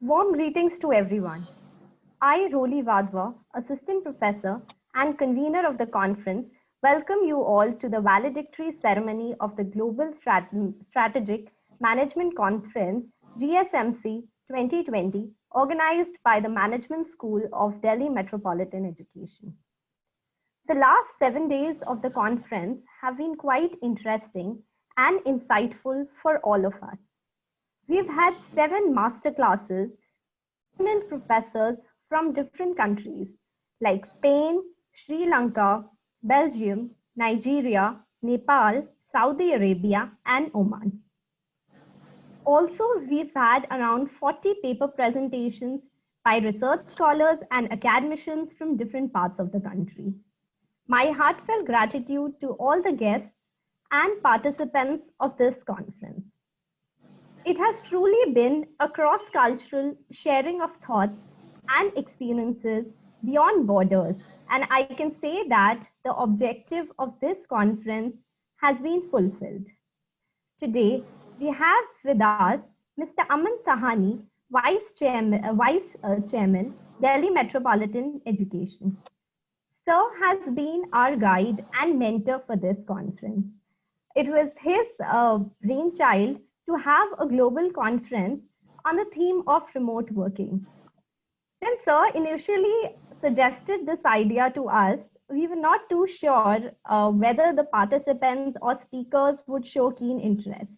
Warm greetings to everyone. I, Roli Vadva, Assistant Professor and Convener of the conference, welcome you all to the Valedictory ceremony of the Global Strategic Management Conference, GSMC 2020, organized by the Management School of Delhi Metropolitan Education. The last 7 days of the conference have been quite interesting and insightful for all of us. We've had 7 masterclasses with professors from different countries like Spain, Sri Lanka, Belgium, Nigeria, Nepal, Saudi Arabia, and Oman. Also, we've had around 40 paper presentations by research scholars and academicians from different parts of the country. My heartfelt gratitude to all the guests and participants of this conference. It has truly been a cross-cultural sharing of thoughts and experiences beyond borders, and I can say that the objective of this conference has been fulfilled. Today, we have with us Mr. Aman Sahani, Vice Chairman, Delhi Metropolitan Education. Sir has been our guide and mentor for this conference. It was his brainchild to have a global conference on the theme of remote working. When Sir initially suggested this idea to us, we were not too sure whether the participants or speakers would show keen interest.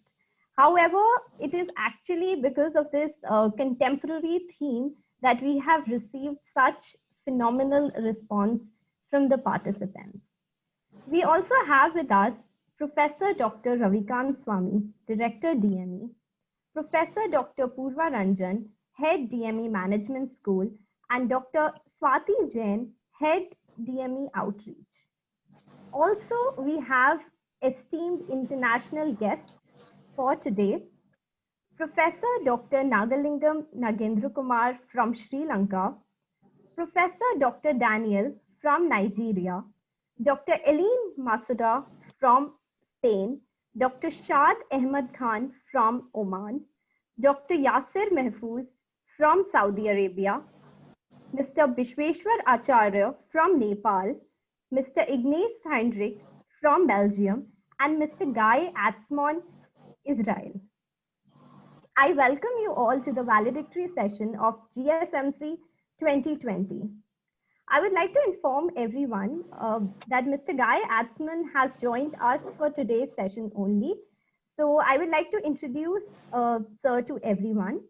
However, it is actually because of this contemporary theme that we have received such phenomenal response from the participants. We also have with us Professor Dr. Ravikant Swami, Director DME, Professor Dr. Purva Ranjan, Head DME Management School, and Dr. Swati Jain, Head DME Outreach. Also, we have esteemed international guests for today, Professor Dr. Nagalingam Nagendra Kumar from Sri Lanka, Professor Dr. Daniel from Nigeria, Dr. Eileen Masuda from Spain, Dr. Shad Ahmad Khan from Oman, Dr. Yasir Mahfouz from Saudi Arabia, Mr. Bishweshwar Acharya from Nepal, Mr. Ignace Heinrich from Belgium, and Mr. Guy Atzmon, Israel. I welcome you all to the valedictory session of GSMC 2020. I would like to inform everyone that Mr. Guy Atzmon has joined us for today's session only. So I would like to introduce Sir to everyone.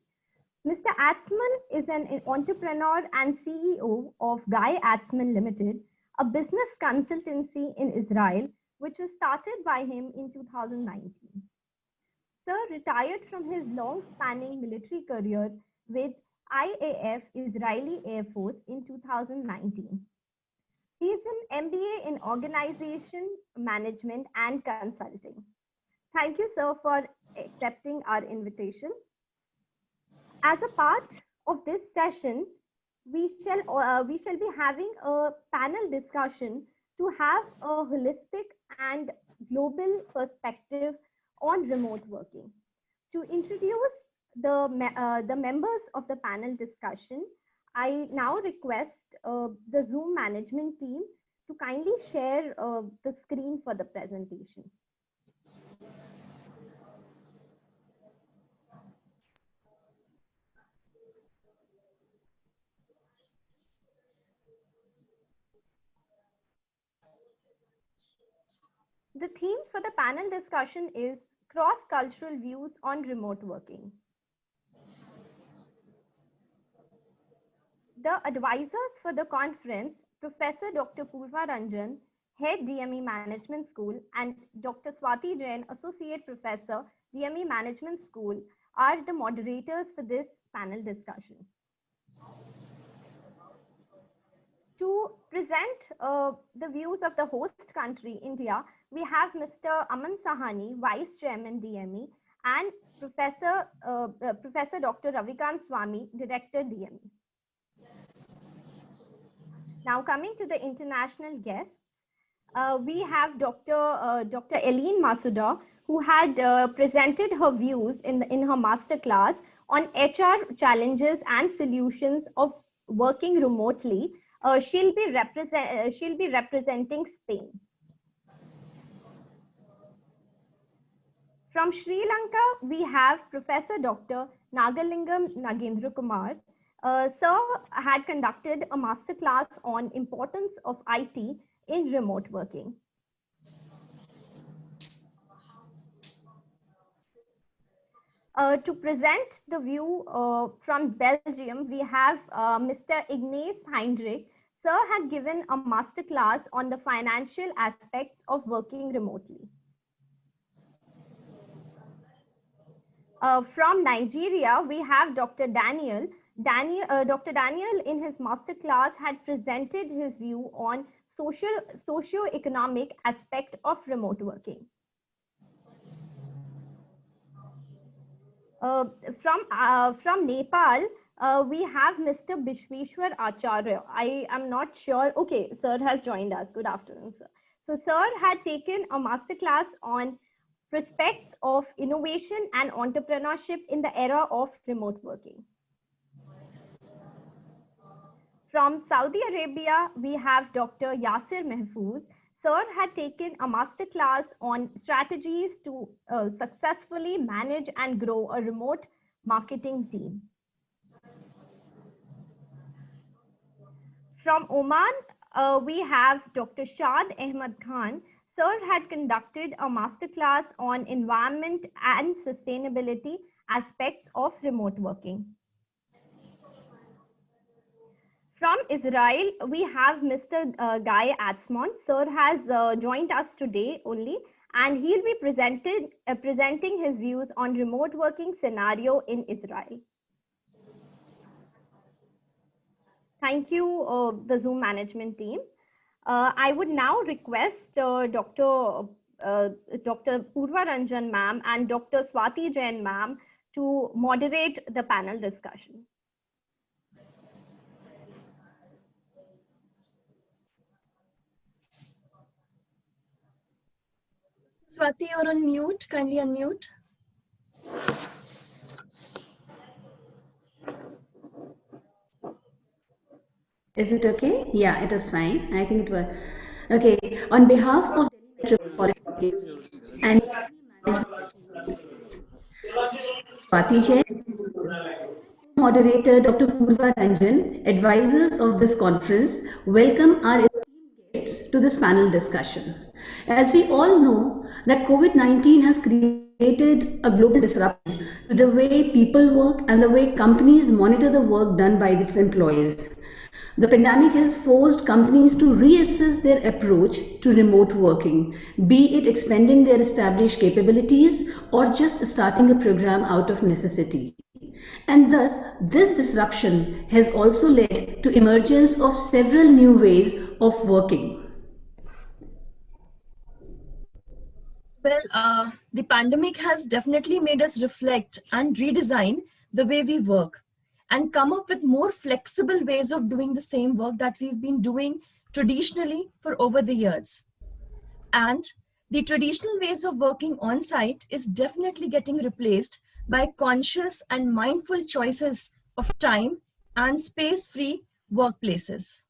Mr. Atzmon is an entrepreneur and CEO of Guy Atzmon Limited, a business consultancy in Israel, which was started by him in 2019. Sir retired from his long-spanning military career with IAF Israeli Air Force in 2019. He is an MBA in Organization Management and Consulting. Thank you, sir, for accepting our invitation. As a part of this session, we shall be having a panel discussion to have a holistic and global perspective on remote working. To introduce the members of the panel discussion, I now request the Zoom management team to kindly share the screen for the presentation. The theme for the panel discussion is cross-cultural views on remote working. The advisors for the conference, Professor Dr. Purva Ranjan, Head DME Management School, and Dr. Swati Jain, Associate Professor, DME Management School, are the moderators for this panel discussion. To present the views of the host country, India, we have Mr. Aman Sahani, Vice Chairman DME, and Professor Dr. Ravikant Swami, Director DME. Now coming to the international guests, we have Dr. Eileen Masuda, who had presented her views in her masterclass on HR challenges and solutions of working remotely. She'll be representing Spain. From Sri Lanka, we have Professor Dr. Nagalingam Nagendra Kumar. Sir had conducted a masterclass on importance of IT in remote working. To present the view from Belgium, we have Mr. Ignace Heinrich. Sir had given a masterclass on the financial aspects of working remotely. From Nigeria, we have Dr. Daniel. Dr. Daniel, in his masterclass, had presented his view on socio-economic aspect of remote working. From Nepal, we have Mr. Bishweshwar Acharya. I am not sure. Okay, sir has joined us. Good afternoon, sir. So, sir had taken a masterclass on prospects of innovation and entrepreneurship in the era of remote working. From Saudi Arabia, we have Dr. Yasir Mahfouz. Sir had taken a masterclass on strategies to successfully manage and grow a remote marketing team. From Oman, we have Dr. Shad Ahmed Khan. Sir had conducted a masterclass on environment and sustainability aspects of remote working. From Israel, we have Mr. Guy Atzmon. Sir has joined us today only, and he'll be presenting his views on remote working scenario in Israel. Thank you, the Zoom management team. I would now request Dr. Purva Ranjan ma'am and Dr. Swati Jain ma'am to moderate the panel discussion. Swati, you're on mute. Kindly unmute. Is it okay? Yeah, it is fine. I think it was okay. On behalf of the Metropolitan and Swati Jain, moderator Dr. Purva Ranjan, advisors of this conference, welcome our esteemed guests to this panel discussion. As we all know, that COVID-19 has created a global disruption to the way people work and the way companies monitor the work done by its employees. The pandemic has forced companies to reassess their approach to remote working, be it expanding their established capabilities or just starting a program out of necessity. And thus, this disruption has also led to emergence of several new ways of working. Well, the pandemic has definitely made us reflect and redesign the way we work and come up with more flexible ways of doing the same work that we've been doing traditionally for over the years. And the traditional ways of working on site is definitely getting replaced by conscious and mindful choices of time and space-free workplaces.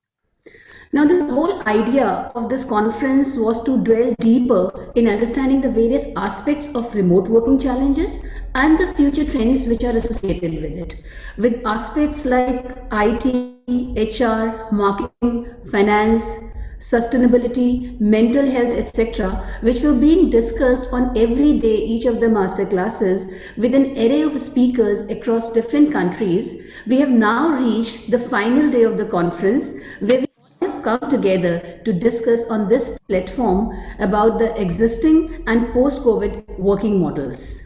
Now, this whole idea of this conference was to dwell deeper in understanding the various aspects of remote working challenges and the future trends which are associated with it, with aspects like IT, HR, marketing, finance, sustainability, mental health, etc., which were being discussed on every day each of the master classes with an array of speakers across different countries. We have now reached the final day of the conference, where we have come together to discuss on this platform about the existing and post-COVID working models.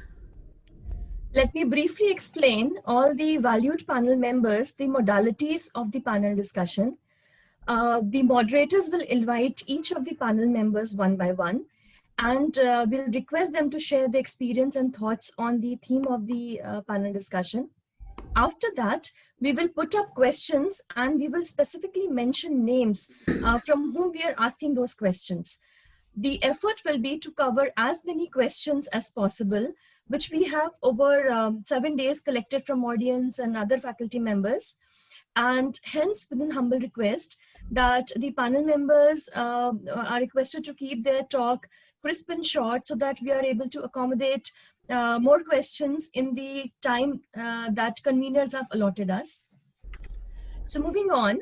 Let me briefly explain all the valued panel members, the modalities of the panel discussion. The moderators will invite each of the panel members one by one, and we'll request them to share their experience and thoughts on the theme of the panel discussion. After that, we will put up questions and we will specifically mention names from whom we are asking those questions. The effort will be to cover as many questions as possible which we have over 7 days collected from audience and other faculty members. And hence, with an humble request that the panel members are requested to keep their talk crisp and short so that we are able to accommodate more questions in the time that conveners have allotted us. So moving on,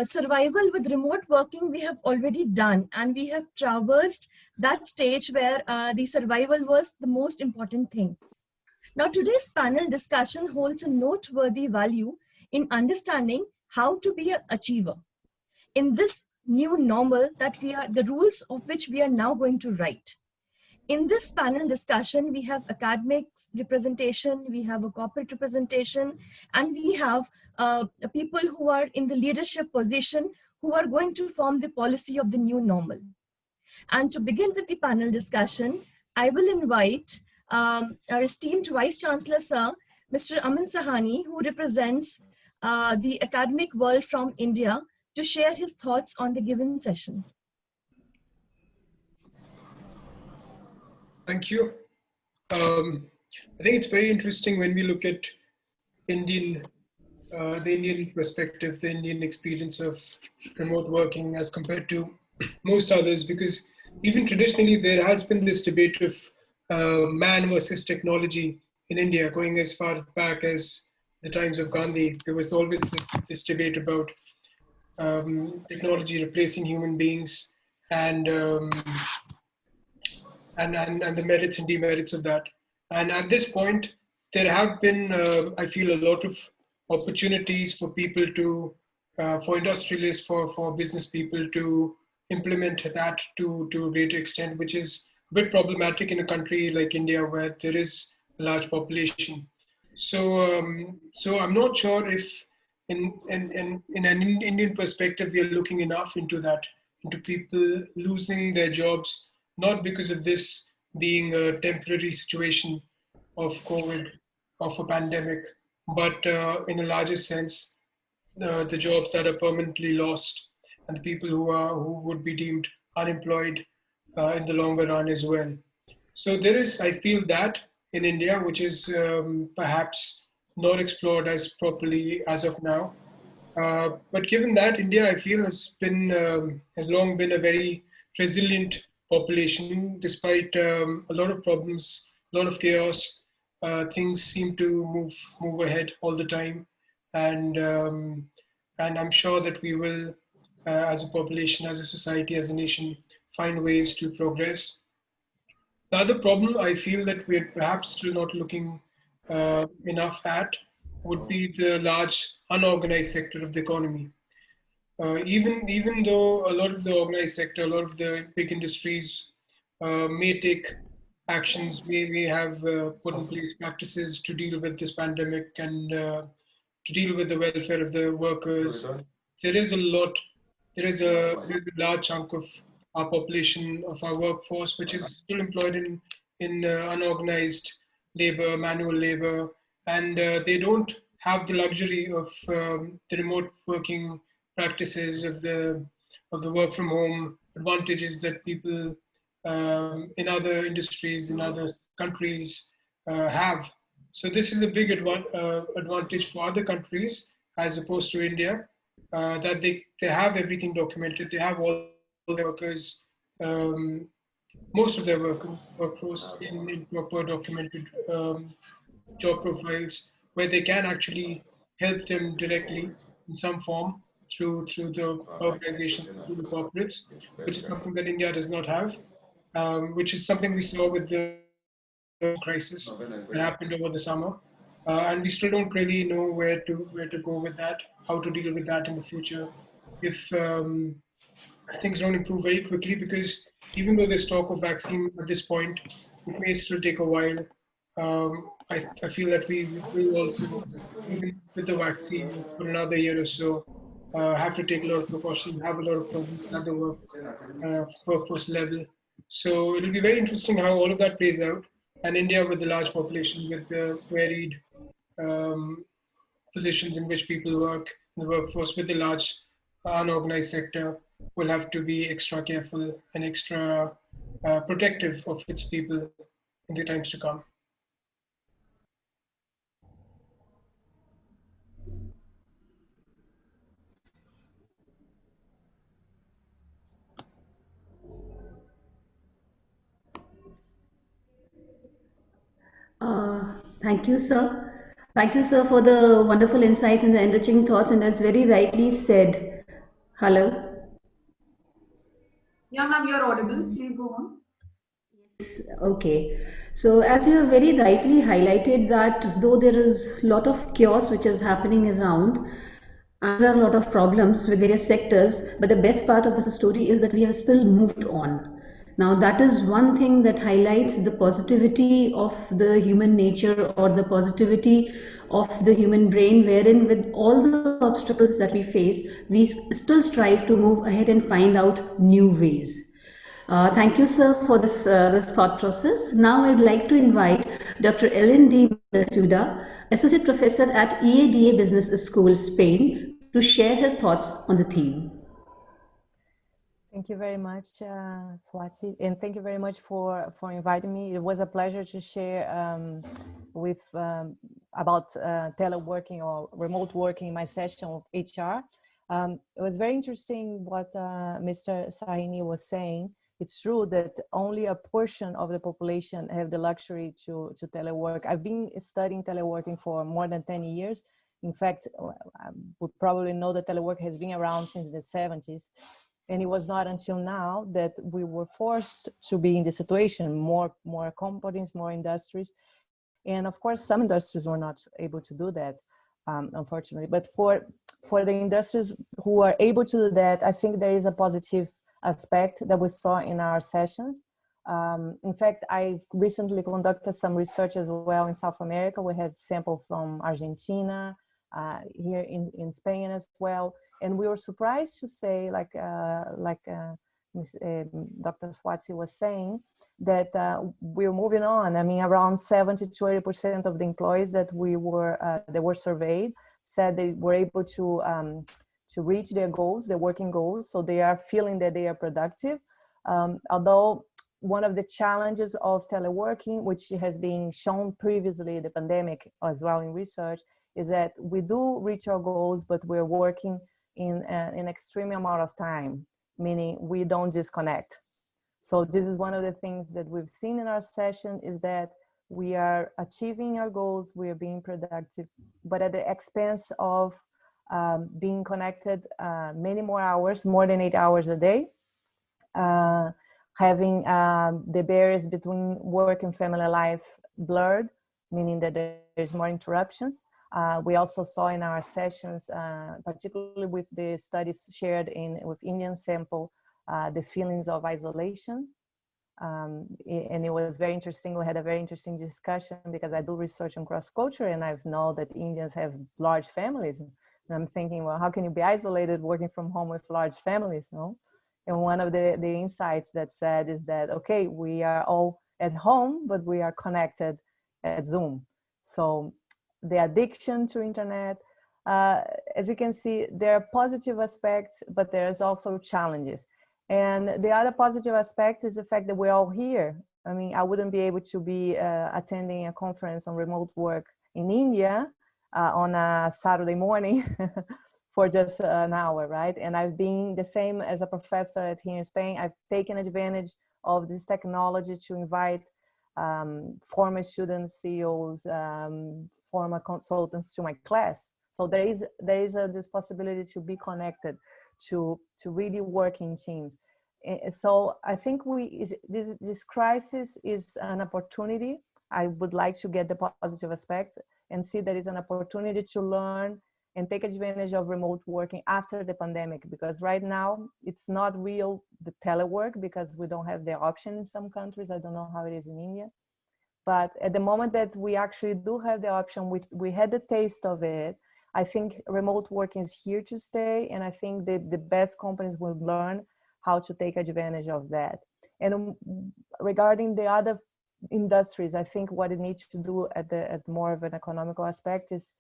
survival with remote working we have already done, and we have traversed that stage where the survival was the most important thing. Now today's panel discussion holds a noteworthy value in understanding how to be an achiever in this new normal that the rules of which we are now going to write. In this panel discussion, we have academic representation, we have a corporate representation, and we have people who are in the leadership position who are going to form the policy of the new normal. And to begin with the panel discussion, I will invite our esteemed Vice Chancellor, Sir, Mr. Aman Sahani, who represents the academic world from India, to share his thoughts on the given session. Thank you. I think it's very interesting when we look at the Indian perspective, the Indian experience of remote working as compared to most others, because even traditionally there has been this debate of man versus technology in India, going as far back as the times of Gandhi. There was always this debate about technology replacing human beings and the merits and demerits of that. And at this point, there have been, I feel, a lot of opportunities for people to, for industrialists, for business people to implement that to a greater extent, which is a bit problematic in a country like India where there is a large population. So, so I'm not sure if in an Indian perspective, we are looking enough into that, into people losing their jobs, not because of this being a temporary situation of COVID, of a pandemic, but in a larger sense, the jobs that are permanently lost and the people who would be deemed unemployed in the longer run as well. So there is, I feel, that in India, which is perhaps not explored as properly as of now. But given that, India, I feel, has long been a very resilient population, despite a lot of problems, a lot of chaos. Things seem to move ahead all the time, and I'm sure that we will, as a population, as a society, as a nation, find ways to progress. The other problem I feel that we're perhaps still not looking enough at would be the large unorganized sector of the economy. Even though a lot of the organized sector, a lot of the big industries may take actions, may have put in place practices to deal with this pandemic and to deal with the welfare of the workers, there is a lot, there is a large chunk of our population, of our workforce, which is still employed in unorganized labor, manual labor, and they don't have the luxury of the remote working practices of the work from home advantages that people in other industries in other countries have. So this is a big advantage for other countries as opposed to India, that they have everything documented. They have all their workers, most of their workforce in proper documented job profiles, where they can actually help them directly in some form through the organizations, through the corporates, which is something that India does not have, which is something we saw with the crisis that happened over the summer, and we still don't really know where to go with that, how to deal with that in the future, if things don't improve very quickly. Because even though there's talk of vaccine at this point, it may still take a while. I feel that we will also, even with the vaccine for another year or so, have to take a lot of precautions, have a lot of problems at the workforce level. So it'll be very interesting how all of that plays out. And India, with the large population, with the varied um, positions in which people work in the workforce, with the large unorganized sector, will have to be extra careful and extra protective of its people in the times to come. Thank you, sir. Thank you, sir, for the wonderful insights and the enriching thoughts. And as very rightly said, hello. Yeah, ma'am, you're audible. Please go on. Okay. So as you have very rightly highlighted that though there is a lot of chaos which is happening around and there are a lot of problems with various sectors, but the best part of this story is that we have still moved on. Now that is one thing that highlights the positivity of the human nature or the positivity of the human brain, wherein with all the obstacles that we face, we still strive to move ahead and find out new ways. Thank you, sir, for this thought process. Now, I'd like to invite Dr. Ellen D. Basuda, Associate Professor at EADA Business School, Spain, to share her thoughts on the theme. Thank you very much, Swati, and thank you very much for inviting me. It was a pleasure to share about teleworking or remote working in my session of HR. It was very interesting what Mr. Sahini was saying. It's true that only a portion of the population have the luxury to telework. I've been studying teleworking for more than 10 years. In fact, we probably know that telework has been around since the 70s. And it was not until now that we were forced to be in this situation, more companies, more industries. And of course, some industries were not able to do that, unfortunately. But for the industries who are able to do that, I think there is a positive aspect that we saw in our sessions. In fact, I recently conducted some research as well in South America. We had samples from Argentina, here in Spain as well. And we were surprised to say, like Dr. Swati was saying, that we're moving on. I mean, around 70 to 80% of the employees that were surveyed said they were able to reach their goals, their working goals. So they are feeling that they are productive. Although one of the challenges of teleworking, which has been shown previously, the pandemic as well in research, is that we do reach our goals, but we're working in an extreme amount of time, meaning we don't disconnect. So this is one of the things that we've seen in our session, is that we are achieving our goals, we are being productive, but at the expense of being connected many more hours, more than 8 hours a day, having the barriers between work and family life blurred, meaning that there's more interruptions. We also saw in our sessions, particularly with the studies shared with Indian sample, the feelings of isolation. And it was very interesting. We had a very interesting discussion because I do research on cross-culture, and I know that Indians have large families. And I'm thinking, well, how can you be isolated working from home with large families? No? And one of the insights that said is that, okay, we are all at home, but we are connected at Zoom. So the addiction to internet, as you can see, there are positive aspects, but there's also challenges. And the other positive aspect is the fact that we're all here. I mean, I wouldn't be able to be attending a conference on remote work in India on a Saturday morning for just an hour, right? And I've been the same as a professor here in Spain. I've taken advantage of this technology to invite former students, CEOs, former consultants to my class. So there is this possibility to be connected, to really work in teams. So I think this crisis is an opportunity. I would like to get the positive aspect and see that it's an opportunity to learn and take advantage of remote working after the pandemic, because right now it's not real, the telework, because we don't have the option in some countries. I don't know how it is in India. But at the moment that we actually do have the option, we had the taste of it. I think remote working is here to stay. And I think that the best companies will learn how to take advantage of that. And regarding the other industries, I think what it needs to do at more of an economical aspect is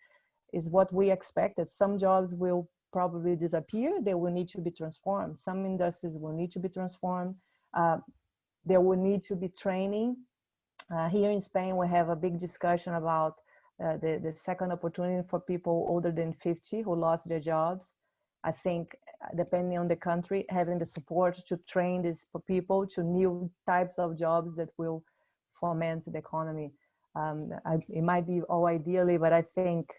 what we expect, that some jobs will probably disappear. They will need to be transformed. Some industries will need to be transformed. There will need to be training. Here in Spain, we have a big discussion about the second opportunity for people older than 50 who lost their jobs. I think depending on the country, having the support to train these people to new types of jobs that will foment the economy. It might be all ideally, but I think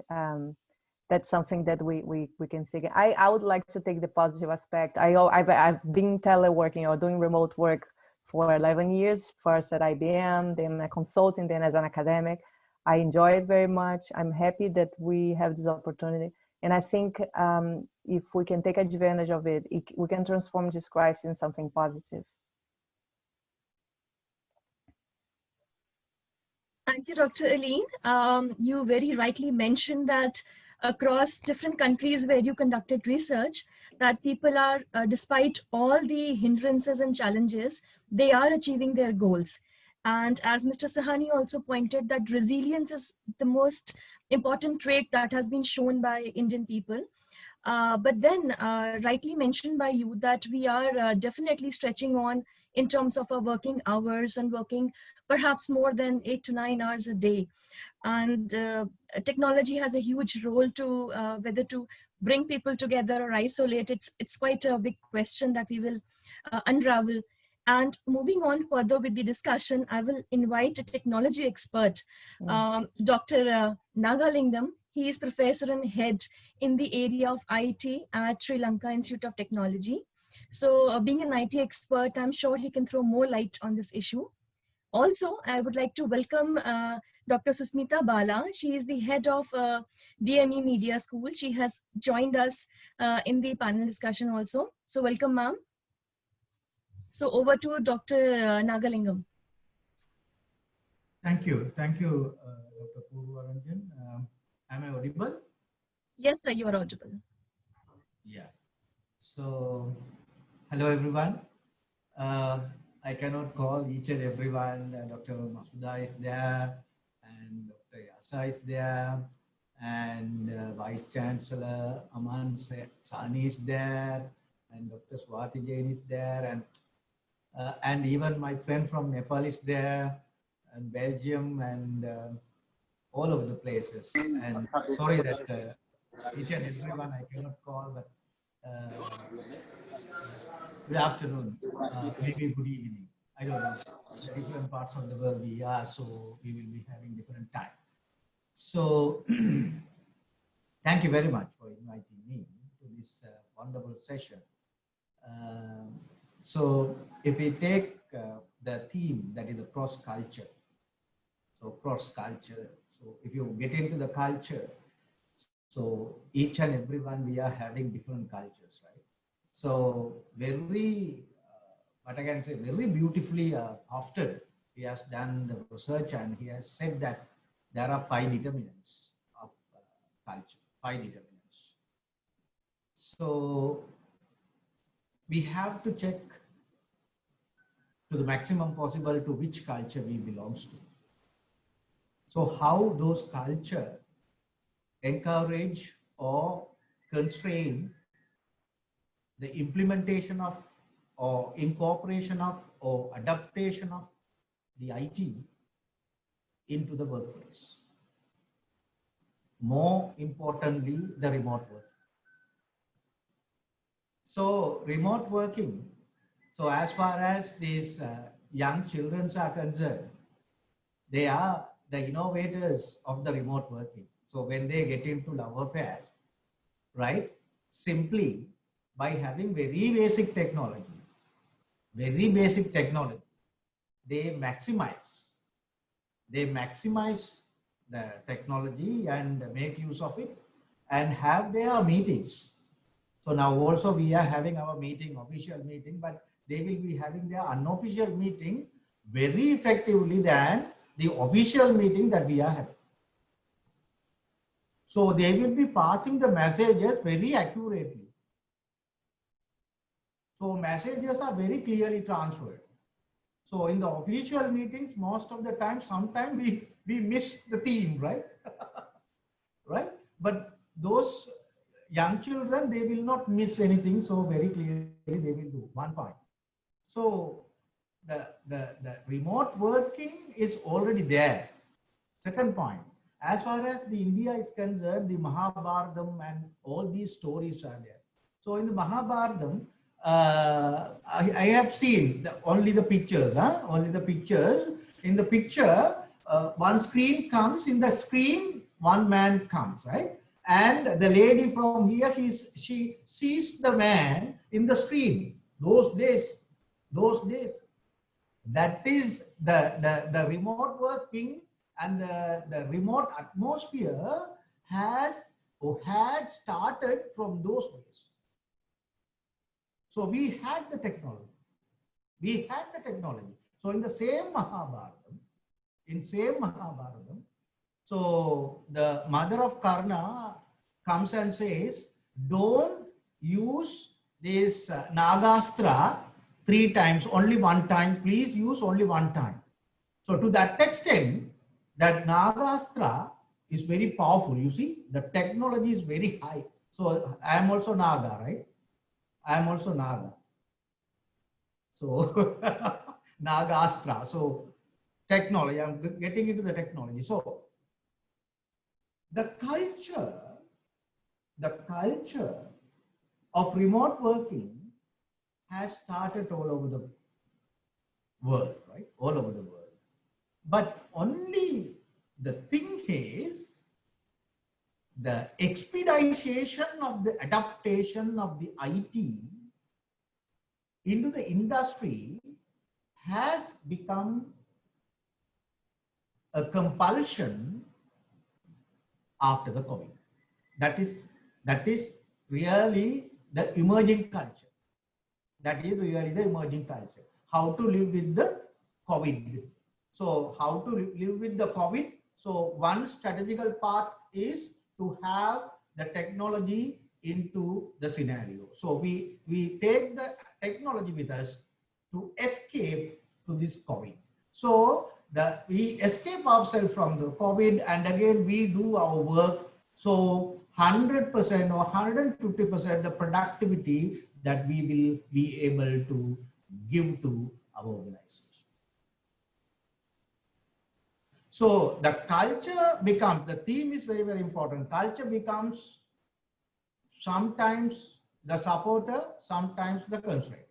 that's something that we can see. I would like to take the positive aspect. I've been teleworking or doing remote work for 11 years, first at IBM, then a consulting, then as an academic. I enjoy it very much. I'm happy that we have this opportunity. And I think if we can take advantage of it, we can transform this crisis in something positive. Thank you, Dr. Aline. You very rightly mentioned that across different countries where you conducted research, that people are, despite all the hindrances and challenges, they are achieving their goals. And as Mr. Sahani also pointed, that resilience is the most important trait that has been shown by Indian people. But then rightly mentioned by you that we are definitely stretching on in terms of our working hours and working perhaps more than 8 to 9 hours a day. And technology has a huge role to whether to bring people together or isolate. It's quite a big question that we will unravel. And moving on further with the discussion, I will invite a technology expert, Dr. Nagalingam. He is professor and head in the area of IT at Sri Lanka Institute of Technology. So being an IT expert, I'm sure he can throw more light on this issue. Also, I would like to welcome Dr. Susmita Bala. She is the head of DME Media School. She has joined us in the panel discussion also. So welcome, ma'am. So over to Dr. Nagalingam. Thank you. Thank you, Dr. Purvaranjan. Am I audible? Yes, sir, you are audible. Yeah. So, hello, everyone. I cannot call each and everyone. Dr. Masuda is there, and Dr. Yasa is there, and Vice Chancellor Aman Sani is there, and Dr. Swati Jain is there, and even my friend from Nepal is there, and Belgium, and all over the places. And sorry that each and everyone I cannot call, but good afternoon, maybe good evening. I don't know. Different parts of the world we are, so we will be having different time. So thank you very much for inviting me to this wonderful session. So if we take the theme that is the cross culture, so cross culture. So if you get into the culture, so each and everyone we are having different cultures, right? So very, what I can say, very beautifully often he has done the research and he has said that there are 5 determinants of culture, 5 determinants. So we have to check to the maximum possible to which culture we belongs to. So how those culture encourage or constrain the implementation of or incorporation of or adaptation of the IT into the workplace. More importantly, the remote work. So remote working, so as far as these young children are concerned, they are the innovators of the remote working. So when they get into love affairs, right, simply by having very basic technology, they maximize the technology and make use of it and have their meetings. So now also we are having our meeting, official meeting, but they will be having their unofficial meeting very effectively than the official meeting that we are having. So they will be passing the messages very accurately. So messages are very clearly transferred. So in the official meetings, most of the time, sometimes we miss the theme, right? Right? But those young children, they will not miss anything. So very clearly they will do 1 point. So the remote working is already there. Second point, as far as the India is concerned, the Mahabharatam and all these stories are there. So in the Mahabharatam, I have seen only the pictures, only the pictures. In the picture, one screen comes. In the screen, one man comes, right? And the lady from here, she sees the man in the screen. Those days, that is the remote working and the remote atmosphere has or had started from those days. So we had the technology. So in the same Mahabharatam, so the mother of Karna comes and says, don't use this Nagastra 3 times, only 1 time, please use only 1 time. So to that extent, that Nagastra is very powerful. You see, the technology is very high. So I am also Naga, right? I am also Naga. So Nagastra. So technology, I'm getting into the technology. So the culture of remote working has started all over the world, right? All over the world. But only the thing is, the expedition of the adaptation of the IT into the industry has become a compulsion after the COVID. That is really the emerging culture. That is really the emerging culture. How to live with the COVID. So how to live with the COVID? So one strategical path is to have the technology into the scenario. So we take the technology with us to escape to this COVID. So we escape ourselves from the COVID, and again we do our work. So 100% or 150% the productivity that we will be able to give to our organization. So the culture becomes, the theme is very, very important. Culture becomes sometimes the supporter, sometimes the constraint.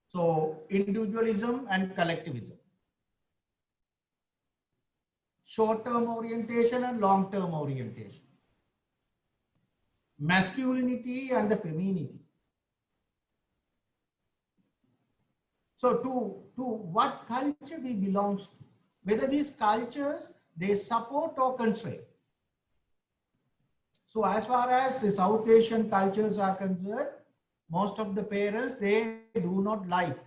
So individualism and collectivism. Short-term orientation and long-term orientation. Masculinity and the femininity. So to what culture we belongs to, whether these cultures, they support or constrain. So as far as the South Asian cultures are concerned, most of the parents, they do not like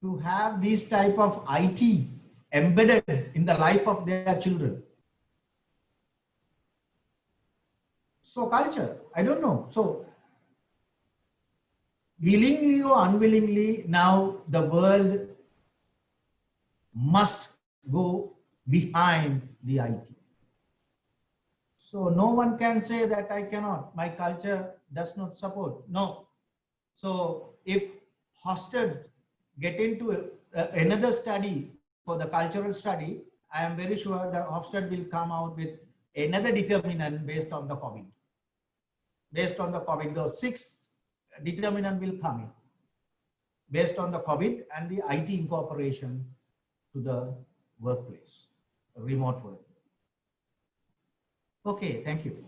to have this type of IT embedded in the life of their children. So culture, I don't know. So willingly or unwillingly, now the world must go behind the IT. So no one can say that I cannot, my culture does not support. No. So if Hosted get into another study for the cultural study, I am very sure that Hofstede will come out with another determinant based on the COVID. Based on the COVID, those 6 determinant will come in based on the COVID and the IT incorporation to the workplace, remote work. Okay, thank you.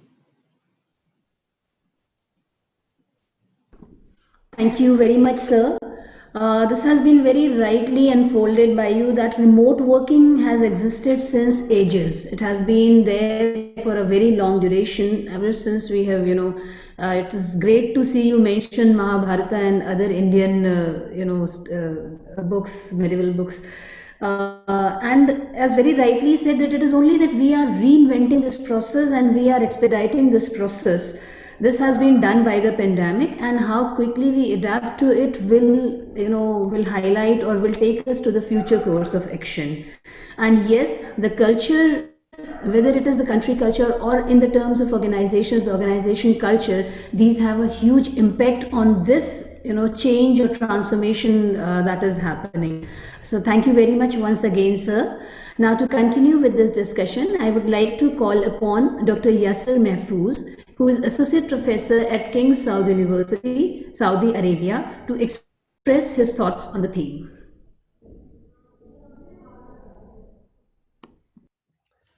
Thank you very much, sir. This has been very rightly unfolded by you that remote working has existed since ages. It has been there for a very long duration, ever since we have, it is great to see you mention Mahabharata and other Indian, books, medieval books. And as very rightly said, that it is only that we are reinventing this process and we are expediting this process. This has been done by the pandemic, and how quickly we adapt to it will highlight or will take us to the future course of action. And yes, the culture, whether it is the country culture or in the terms of organizations, the organization culture, these have a huge impact on this change or transformation that is happening. So thank you very much once again, sir. Now to continue with this discussion, I would like to call upon Dr. Yasser Mahfouz, who is Associate Professor at King Saud University, Saudi Arabia, to express his thoughts on the theme.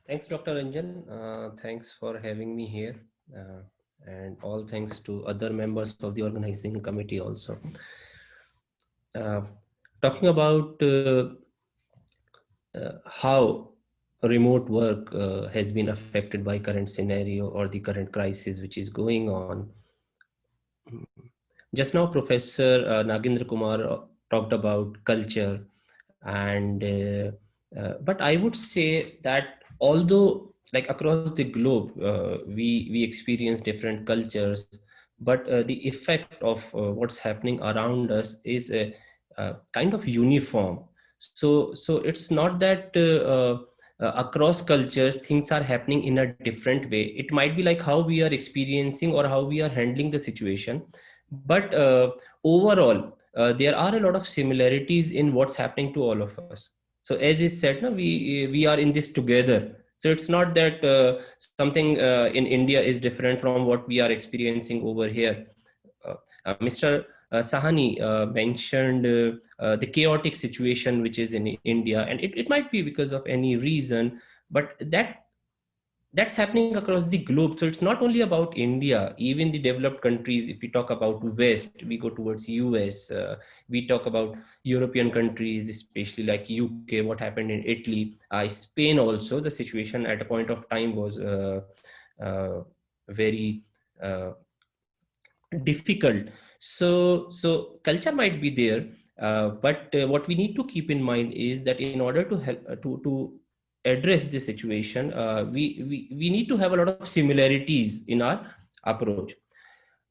Thanks, Dr. Ranjan. Thanks for having me here. Uh, and all thanks to other members of the organizing committee also. Uh, Talking about how remote work has been affected by current scenario or the current crisis which is going on. Just now, Professor Nagendra Kumar talked about culture, and but I would say that although like across the globe we experience different cultures, but the effect of what's happening around us is kind of uniform. So it's not that across cultures things are happening in a different way. It might be like how we are experiencing or how we are handling the situation, but overall there are a lot of similarities in what's happening to all of us. So as is said, no, we are in this together. So it's not that something in India is different from what we are experiencing over here. Mr. Sahani mentioned the chaotic situation which is in India, and it might be because of any reason, but that's happening across the globe. So it's not only about India, even the developed countries. If we talk about West, we go towards US, we talk about European countries, especially like UK, what happened in Italy, Spain also. The situation at a point of time was very difficult. So culture might be there, but what we need to keep in mind is that in order to help to address the situation, we need to have a lot of similarities in our approach.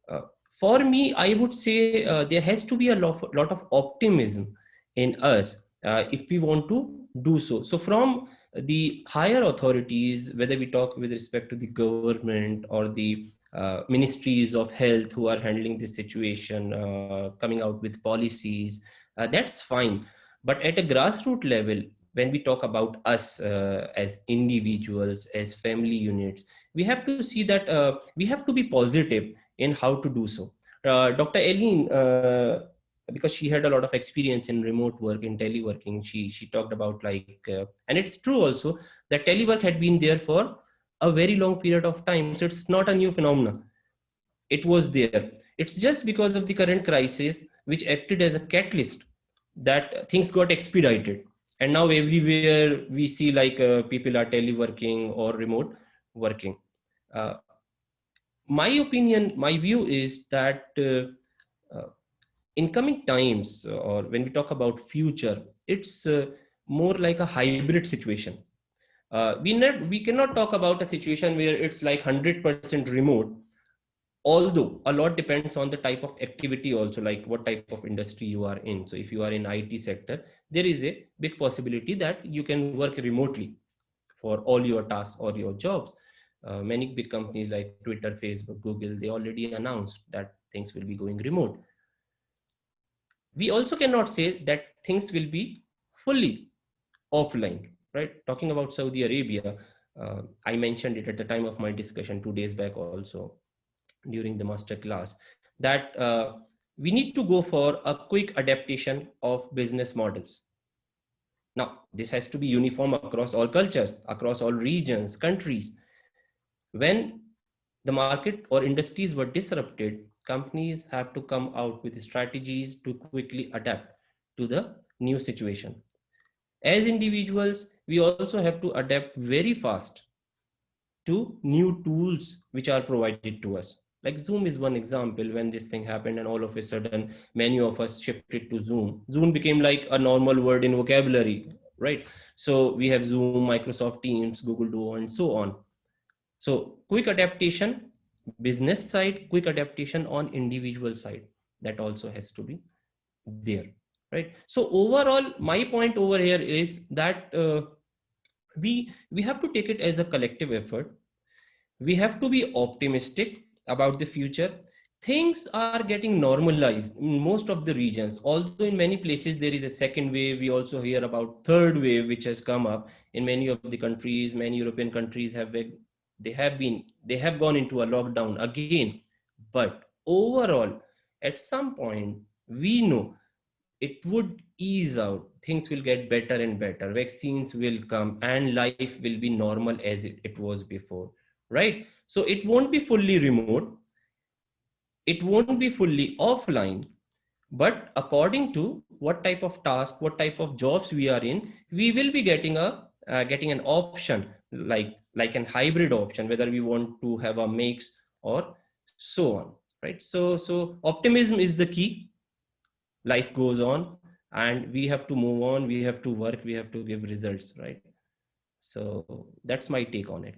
uh, for me, I would say there has to be a lot of optimism in us if we want to do so. So from the higher authorities, whether we talk with respect to the government or the ministries of health who are handling this situation, coming out with policies, that's fine. But at a grassroots level, when we talk about us as individuals, as family units, we have to see that we have to be positive in how to do so. Dr. Eileen, because she had a lot of experience in remote work, in teleworking, she talked about like, and it's true also that telework had been there for a very long period of time. So it's not a new phenomenon. It was there. It's just because of the current crisis, which acted as a catalyst, that things got expedited. And now everywhere we see like people are teleworking or remote working. Uh, my opinion, my view is that in coming times, or when we talk about future, it's more like a hybrid situation. We cannot talk about a situation where it's like 100% remote, although a lot depends on the type of activity also, like what type of industry you are in. So if you are in IT sector, there is a big possibility that you can work remotely for all your tasks or your jobs. Many big companies like Twitter, Facebook, Google, they already announced that things will be going remote. We also cannot say that things will be fully offline, right? Talking about Saudi Arabia, I mentioned it at the time of my discussion 2 days back also during the master class, that we need to go for a quick adaptation of business models. Now, this has to be uniform across all cultures, across all regions, countries. When the market or industries were disrupted, companies have to come out with strategies to quickly adapt to the new situation. As individuals, we also have to adapt very fast to new tools which are provided to us. Like Zoom is one example. When this thing happened and all of a sudden many of us shifted to Zoom became like a normal word in vocabulary, right? So we have Zoom, Microsoft Teams, Google Duo, and so on. So quick adaptation, business side, quick adaptation on individual side, that also has to be there, right? So overall, my point over here is that we have to take it as a collective effort. We have to be optimistic about the future. Things are getting normalized in most of the regions, although in many places there is a second wave. We also hear about third wave which has come up in many of the countries. Many European countries they have gone into a lockdown again. But overall, at some point, we know it would ease out. Things will get better and better. Vaccines will come and life will be normal as it was before, right? So it won't be fully remote. It won't be fully offline, but according to what type of task, what type of jobs we are in, we will be getting an option, like an hybrid option, whether we want to have a mix or so on, right? So optimism is the key. Life goes on, and we have to move on, we have to work, we have to give results, right? So that's my take on it.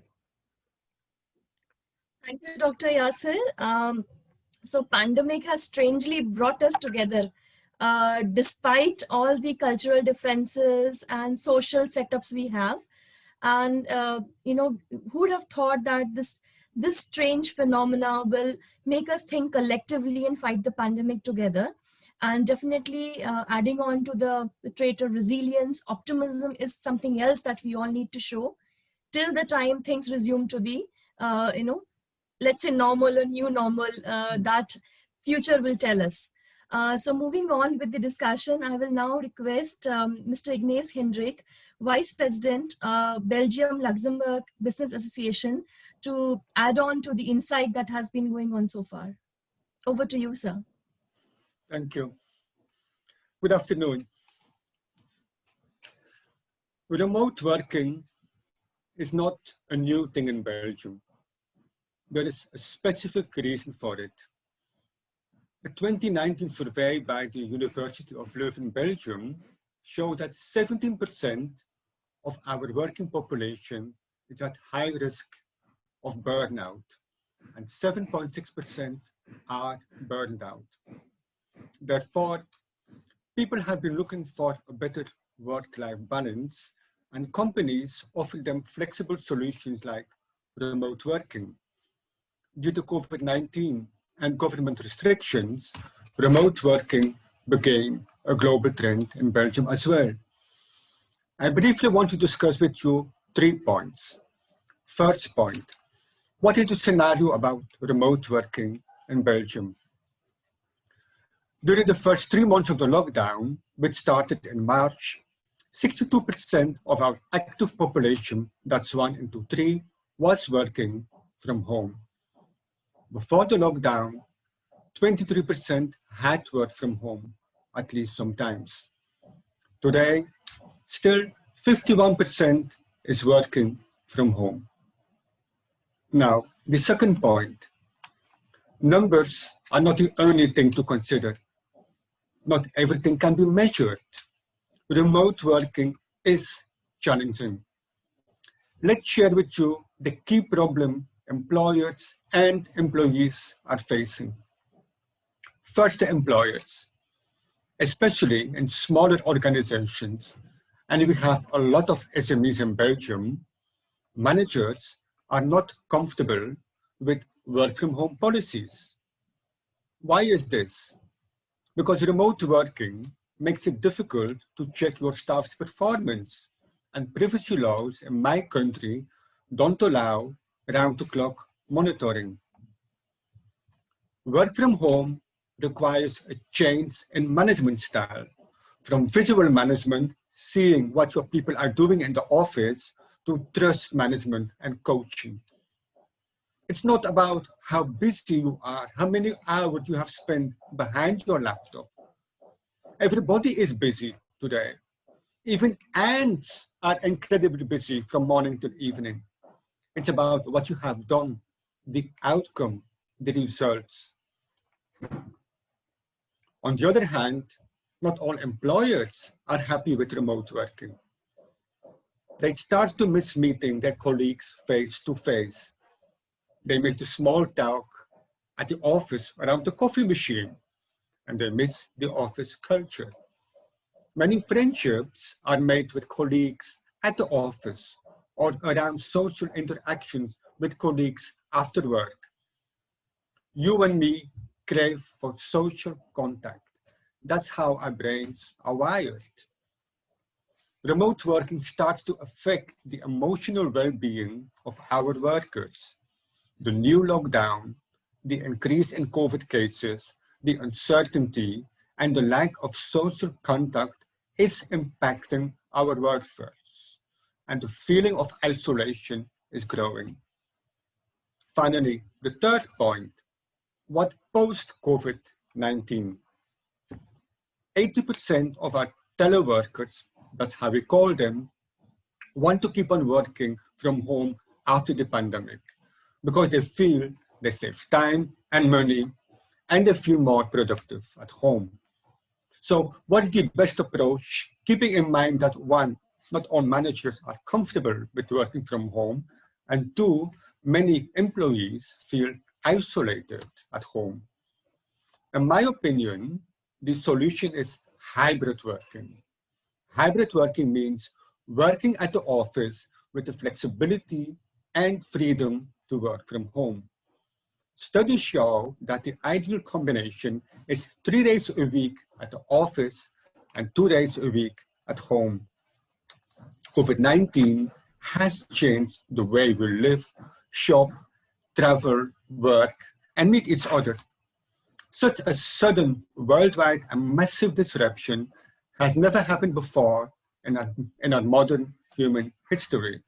Thank you, Dr. Yasir. So pandemic has strangely brought us together. Despite all the cultural differences and social setups we have, and who would have thought that this strange phenomena will make us think collectively and fight the pandemic together. And definitely adding on to the trait of resilience, optimism is something else that we all need to show till the time things resume to be let's say normal or new normal, that future will tell us. So moving on with the discussion, I will now request Mr. Ignace Hendrik, Vice President, Belgium-Luxembourg Business Association, to add on to the insight that has been going on so far. Over to you, sir. Thank you. Good afternoon. Remote working is not a new thing in Belgium. There is a specific reason for it. A 2019 survey by the University of Leuven, Belgium, showed that 17% of our working population is at high risk of burnout, and 7.6% are burned out. Therefore, people have been looking for a better work-life balance, and companies offer them flexible solutions like remote working. Due to COVID-19 and government restrictions, remote working became a global trend in Belgium as well. I briefly want to discuss with you 3 points. First point, what is the scenario about remote working in Belgium? During the first 3 months of the lockdown, which started in March, 62% of our active population, that's 1 into 3, was working from home. Before the lockdown, 23% had worked from home, at least sometimes. Today, still 51% is working from home. Now, the second point, numbers are not the only thing to consider. Not everything can be measured. Remote working is challenging. Let's share with you the key problem employers and employees are facing. First, the employers, especially in smaller organizations, and we have a lot of SMEs in Belgium, managers are not comfortable with work from home policies. Why is this? Because remote working makes it difficult to check your staff's performance, and privacy laws in my country don't allow round-the-clock monitoring. Work from home requires a change in management style, from visual management, seeing what your people are doing in the office, to trust management and coaching. It's not about how busy you are, how many hours you have spent behind your laptop. Everybody is busy today. Even ants are incredibly busy from morning till evening. It's about what you have done, the outcome, the results. On the other hand, not all employers are happy with remote working. They start to miss meeting their colleagues face to face. They miss the small talk at the office around the coffee machine, and they miss the office culture. Many friendships are made with colleagues at the office or around social interactions with colleagues after work. You and me crave for social contact. That's how our brains are wired. Remote working starts to affect the emotional well-being of our workers. The new lockdown, the increase in COVID cases, the uncertainty, and the lack of social contact is impacting our workforce, and the feeling of isolation is growing. Finally, the third point, what post-COVID-19? 80% of our teleworkers, that's how we call them, want to keep on working from home after the pandemic because they feel they save time and money and they feel more productive at home. So what is the best approach, keeping in mind that one, not all managers are comfortable with working from home, and two, many employees feel isolated at home. In my opinion, the solution is hybrid working. Hybrid working means working at the office with the flexibility and freedom to work from home. Studies show that the ideal combination is 3 days a week at the office and 2 days a week at home. COVID-19 has changed the way we live, shop, travel, work, and meet each other. Such a sudden, worldwide, and massive disruption has never happened before in our modern human history.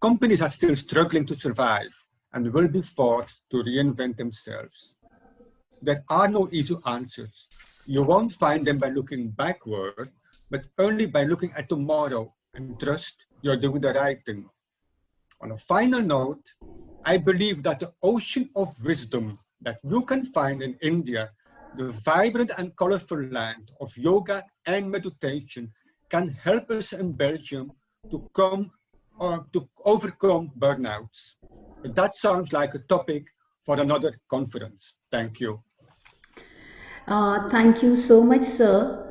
Companies are still struggling to survive and will be forced to reinvent themselves. There are no easy answers. You won't find them by looking backward, but only by looking at tomorrow and trust you're doing the right thing. On a final note, I believe that the ocean of wisdom that you can find in India, the vibrant and colorful land of yoga and meditation, can help us in Belgium to overcome burnouts. But that sounds like a topic for another conference. Thank you. Thank you so much, sir.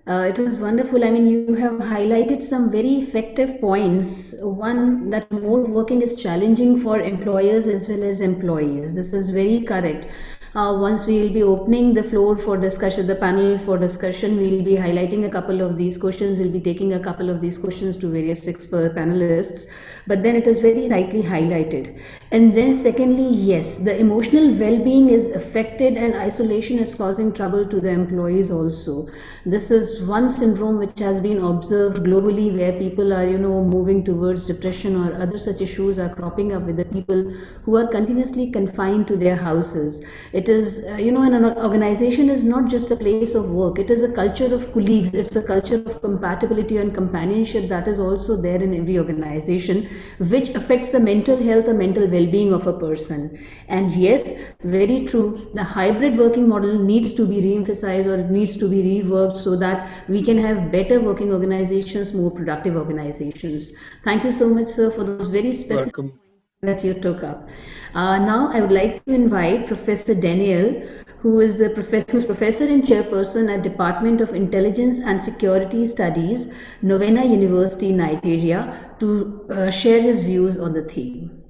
It is wonderful. I mean, you have highlighted some very effective points. One, that remote working is challenging for employers as well as employees. This is very correct. Once we will be opening the floor for discussion, the panel for discussion, we will be highlighting a couple of these questions. We'll be taking a couple of these questions to various expert panelists. But then it is very rightly highlighted. And then secondly, yes, the emotional well-being is affected and isolation is causing trouble to the employees also. This is one syndrome which has been observed globally, where people are, moving towards depression, or other such issues are cropping up with the people who are continuously confined to their houses. It is, an organization is not just a place of work. It is a culture of colleagues. It's a culture of compatibility and companionship that is also there in every organization, which affects the mental health or mental well-being of a person. And yes, very true, the hybrid working model needs to be re-emphasized, or it needs to be reworked, so that we can have better working organizations, more productive organizations. Thank you so much, sir, for those very specific points that you took up. Now I would like to invite Professor Daniel, who is who's professor and chairperson at Department of Intelligence and Security Studies, Novena University, Nigeria, to share his views on the theme.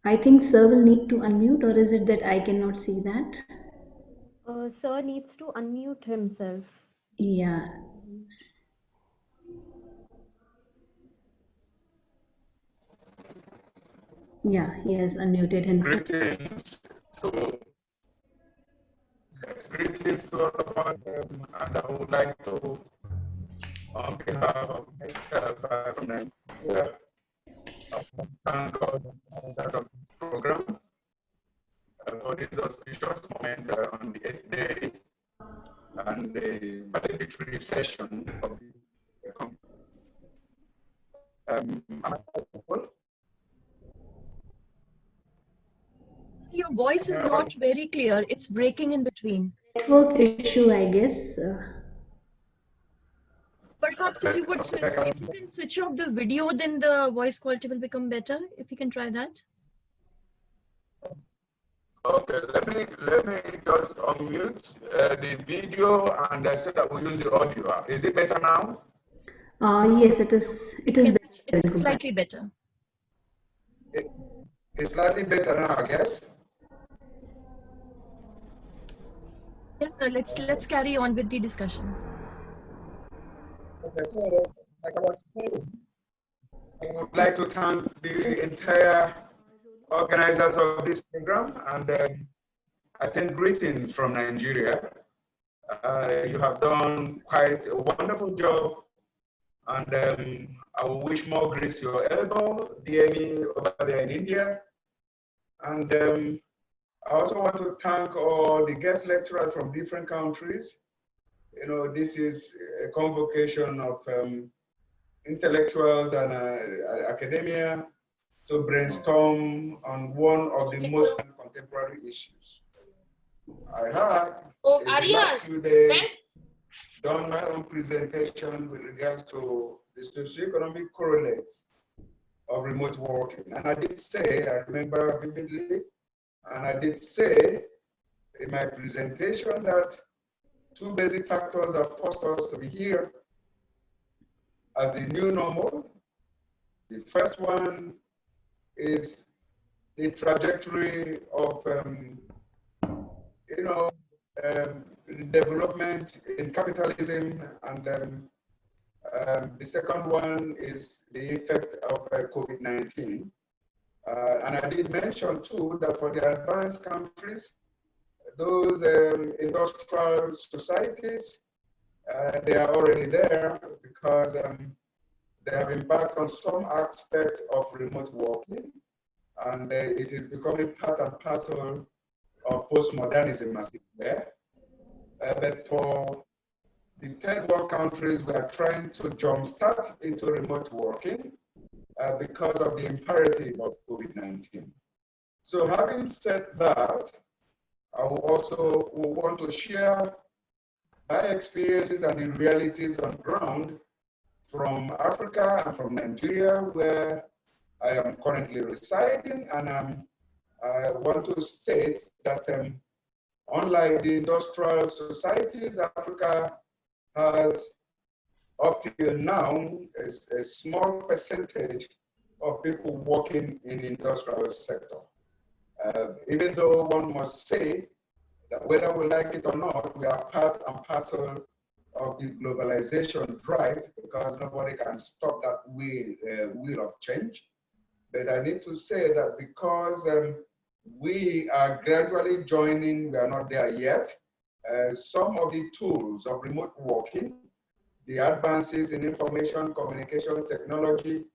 I think sir will need to unmute, or is it that I cannot see that? Sir needs to unmute himself. Yeah. Yeah, he has unmuted himself. Greetings. So, greetings to all of them, and I would like to, on behalf of myself, thank God for this program for this auspicious moment on the 8th day and the valedictory session of the conference. Your voice is not very clear. It's breaking in between. Network issue, I guess. Perhaps if you can switch off the video, then the voice quality will become better. If you can try that. Okay, let me just unmute the video, and I said that we use the audio. Is it better now? Yes, it is. Yes, it's slightly better. It's slightly better now, I guess. Yes, sir. Let's carry on with the discussion. Okay, so like I was saying, I would like to thank the entire organizers of this program, and I send greetings from Nigeria. You have done quite a wonderful job, and I will wish more grace to your elbow, DME over there in India. And I also want to thank all the guest lecturers from different countries. You know, this is a convocation of intellectuals and academia to brainstorm on one of the most contemporary issues. I had in the last few days done my own presentation with regards to the socioeconomic correlates of remote working. And I did say, I remember vividly, and I did say in my presentation that two basic factors have forced us to be here as the new normal. The first one is the trajectory of, development in capitalism, and the second one is the effect of COVID-19. And I did mention too that for the advanced countries, those industrial societies, they are already there because they have embarked on some aspect of remote working, and it is becoming part and parcel of postmodernism as it were. But for the third world countries, we are trying to jumpstart into remote working because of the imperative of COVID-19. So having said that, I will also want to share my experiences and the realities on ground from Africa and from Nigeria, where I am currently residing. And I want to state that unlike the industrial societies, Africa has up till now a small percentage of people working in the industrial sector. Even though one must say that whether we like it or not, we are part and parcel of the globalization drive, because nobody can stop that wheel of change. But I need to say that because we are gradually joining, we are not there yet, some of the tools of remote working, the advances in information communication technology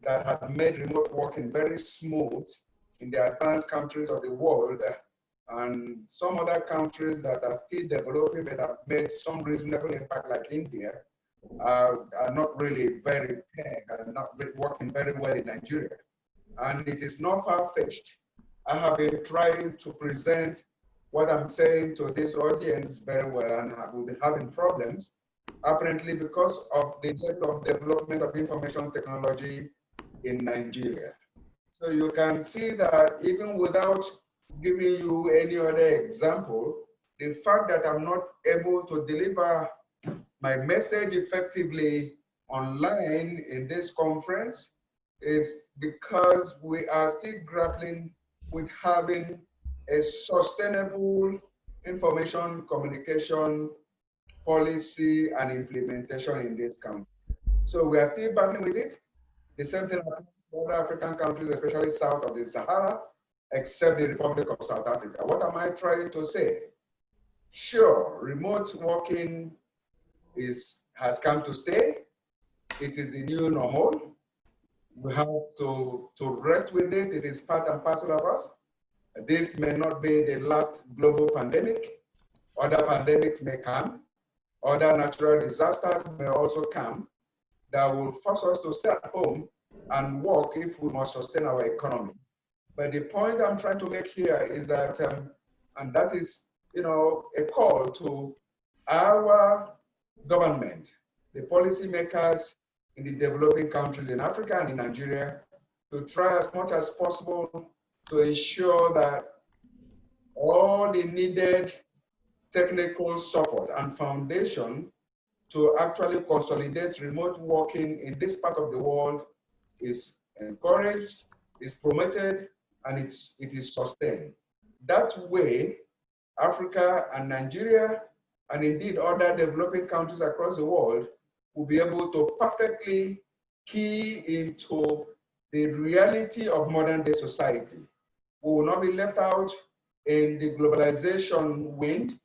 that have made remote working very smooth in the advanced countries of the world, and some other countries that are still developing but have made some reasonable impact, like India, are not really very, are not working very well in Nigeria. And it is not far-fetched. I have been trying to present what I'm saying to this audience very well, and I will be having problems, apparently because of the level of development of information technology in Nigeria. So you can see that even without giving you any other example, the fact that I'm not able to deliver my message effectively online in this conference is because we are still grappling with having a sustainable information communication policy and implementation in this country. So we are still battling with it. The same thing happens to other African countries, especially south of the Sahara, except the Republic of South Africa. What am I trying to say? Sure, remote working has come to stay. It is the new normal. We have to rest with it. It is part and parcel of us. This may not be the last global pandemic. Other pandemics may come. Other natural disasters may also come that will force us to stay at home and work if we must sustain our economy. But the point I'm trying to make here is that, and that is, a call to our government, the policymakers in the developing countries in Africa and in Nigeria, to try as much as possible to ensure that all the needed technical support and foundation to actually consolidate remote working in this part of the world is encouraged, is promoted, and it is sustained. That way, Africa and Nigeria, and indeed other developing countries across the world, will be able to perfectly key into the reality of modern day society. We will not be left out in the globalization wind,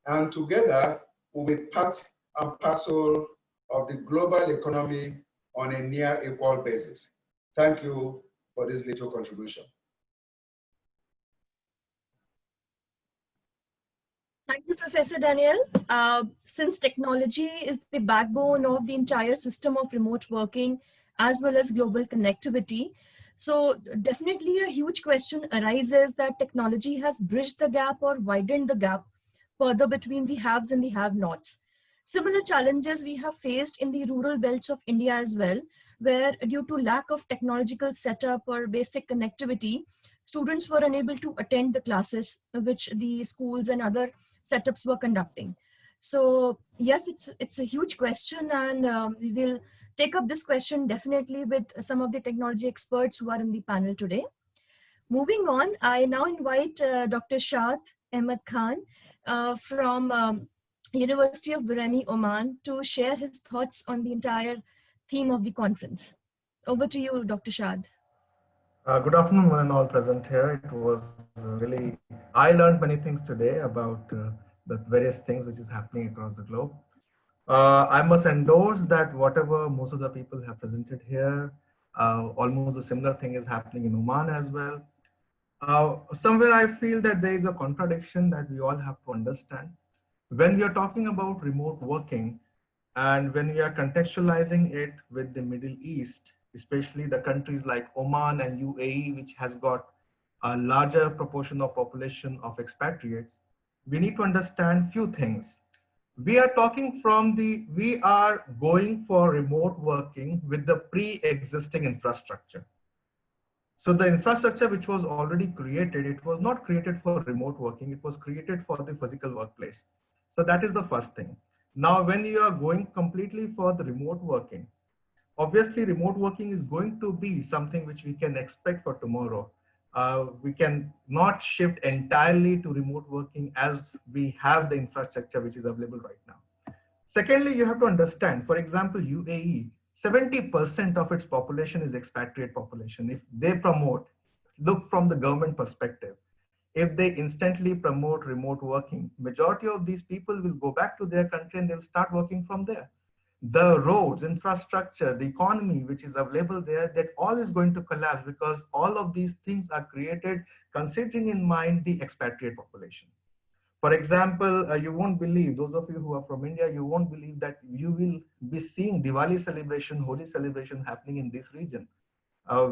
and together we'll be part and parcel of the global economy on a near equal basis. Thank you for this little contribution. Thank you, Professor Daniel. Since technology is the backbone of the entire system of remote working as well as global connectivity, so definitely a huge question arises that technology has bridged the gap or widened the gap further between the haves and the have-nots. Similar challenges we have faced in the rural belts of India as well, where due to lack of technological setup or basic connectivity, students were unable to attend the classes which the schools and other setups were conducting. So yes, it's a huge question, and we will take up this question definitely with some of the technology experts who are in the panel today. Moving on, I now invite Dr. Shad Ahmed Khan from University of Bahraini, Oman, to share his thoughts on the entire theme of the conference. Over to you, Dr. Shad. Good afternoon, one and all present here. It was really, I learned many things today about the various things which is happening across the globe. I must endorse that whatever most of the people have presented here, almost a similar thing is happening in Oman as well. Somewhere I feel that there is a contradiction that we all have to understand. When we are talking about remote working, and when we are contextualizing it with the Middle East, especially the countries like Oman and UAE, which has got a larger proportion of population of expatriates, we need to understand few things. We are talking from we are going for remote working with the pre-existing infrastructure. So the infrastructure which was already created, it was not created for remote working, it was created for the physical workplace. So that is the first thing. Now, when you are going completely for the remote working, obviously remote working is going to be something which we can expect for tomorrow. We can not shift entirely to remote working as we have the infrastructure which is available right now. Secondly, you have to understand, for example, UAE, 70% of its population is expatriate population. If they promote, look from the government perspective, if they instantly promote remote working, majority of these people will go back to their country and they'll start working from there. The roads, infrastructure, the economy which is available there, that all is going to collapse because all of these things are created considering in mind the expatriate population. For example, you won't believe, those of you who are from India, you won't believe that you will be seeing Diwali celebration, Holi celebration happening in this region.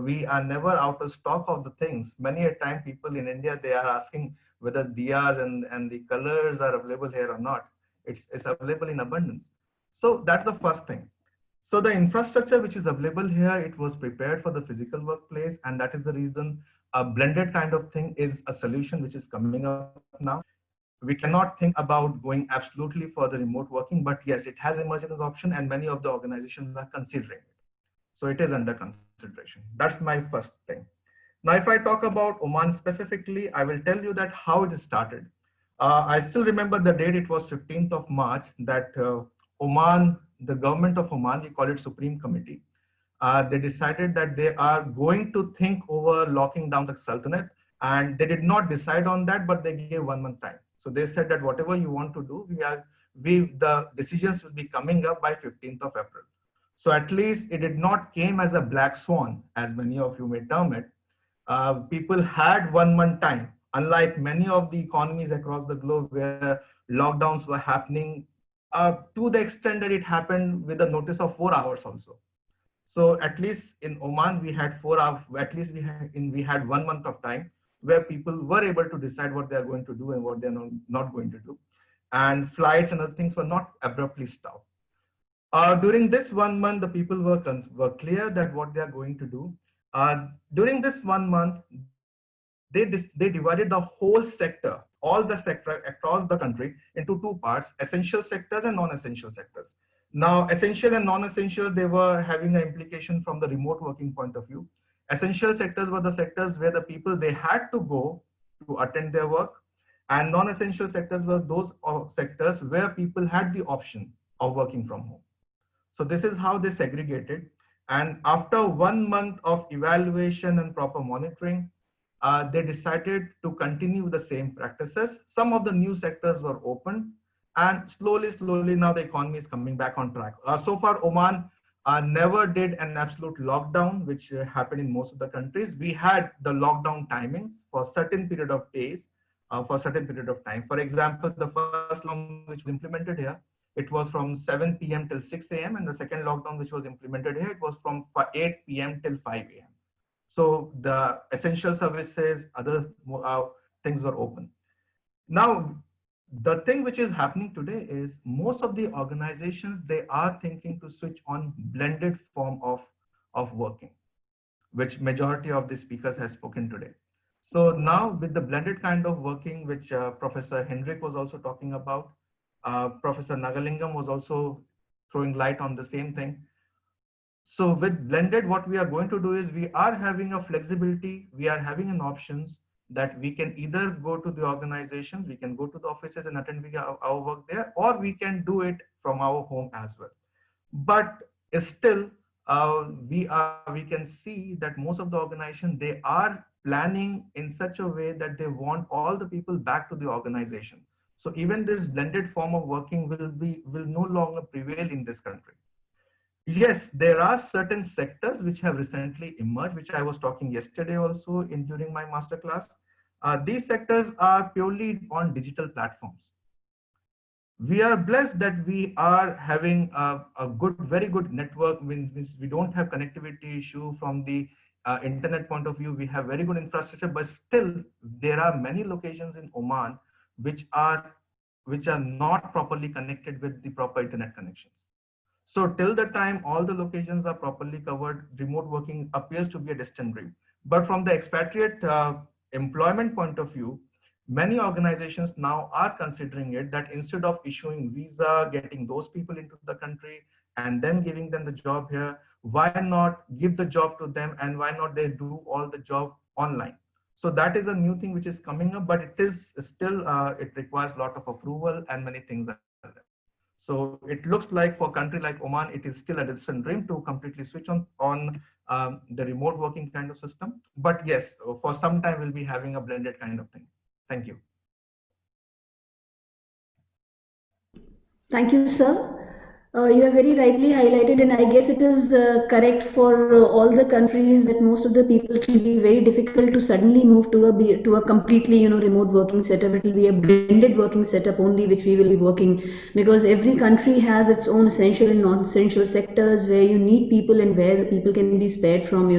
We are never out of stock of the things. Many a time people in India, they are asking whether diyas and the colors are available here or not. It's available in abundance. So that's the first thing. So the infrastructure which is available here, it was prepared for the physical workplace, and that is the reason a blended kind of thing is a solution which is coming up now. We cannot think about going absolutely for the remote working, but yes, it has emerged as an option and many of the organizations are considering it. So it is under consideration. That's my first thing. Now, if I talk about Oman specifically, I will tell you that how it started. I still remember the date, it was 15th of March that Oman, the government of Oman, we call it Supreme Committee, they decided that they are going to think over locking down the Sultanate, and they did not decide on that, but they gave 1 month time. So they said that whatever you want to do, the decisions will be coming up by 15th of April. So at least it did not came as a black swan, as many of you may term it. People had 1 month time, unlike many of the economies across the globe where lockdowns were happening to the extent that it happened with a notice of 4 hours also. So at least in Oman, we had 4 hours, at least we had 1 month of time where people were able to decide what they are going to do and what they're not going to do. And flights and other things were not abruptly stopped. During this 1 month, the people were clear that what they are going to do. During this 1 month, they divided the whole sector, all the sector across the country into two parts, essential sectors and non-essential sectors. Now, essential and non-essential, they were having an implication from the remote working point of view. Essential sectors were the sectors where the people, they had to go to attend their work. And non-essential sectors were those sectors where people had the option of working from home. So this is how they segregated. And after 1 month of evaluation and proper monitoring, they decided to continue the same practices. Some of the new sectors were opened, and slowly now the economy is coming back on track. So far, Oman never did an absolute lockdown, which happened in most of the countries. We had the lockdown timings for certain period of days, for certain period of time. For example, the first lockdown which was implemented here, it was from 7 p.m. till 6 a.m. And the second lockdown which was implemented here, it was from 8 p.m. till 5 a.m. So the essential services, other things were open. Now, the thing which is happening today is most of the organizations, they are thinking to switch on blended form of working, which majority of the speakers has spoken today. So now with the blended kind of working, which Professor Hendrik was also talking about, Professor Nagalingam was also throwing light on the same thing. So with blended, what we are going to do is we are having a flexibility, we are having an options that we can either go to the organizations, we can go to the offices and attend our work there, or we can do it from our home as well. But still, we can see that most of the organization, they are planning in such a way that they want all the people back to the organization. So even this blended form of working will no longer prevail in this country. Yes, there are certain sectors which have recently emerged, which I was talking yesterday also during my masterclass. These sectors are purely on digital platforms. We are blessed that we are having a very good network. Means we don't have connectivity issue from the internet point of view. We have very good infrastructure, but still there are many locations in Oman which are not properly connected with the proper internet connections. So till the time all the locations are properly covered, remote working appears to be a distant dream. But from the expatriate employment point of view, many organizations now are considering it, that instead of issuing visa, getting those people into the country and then giving them the job here, why not give the job to them, and why not they do all the job online? So that is a new thing which is coming up, but it is still, it requires a lot of approval and many things are there. So it looks like for a country like Oman, it is still a distant dream to completely switch on the remote working kind of system. But yes, for some time we'll be having a blended kind of thing. Thank you. Thank you, sir. You have very rightly highlighted, and I guess it is correct for all the countries that most of the people, it will be very difficult to suddenly move to a completely remote working setup. It will be a blended working setup only, which we will be working, because every country has its own essential and non-essential sectors where you need people and where people can be spared from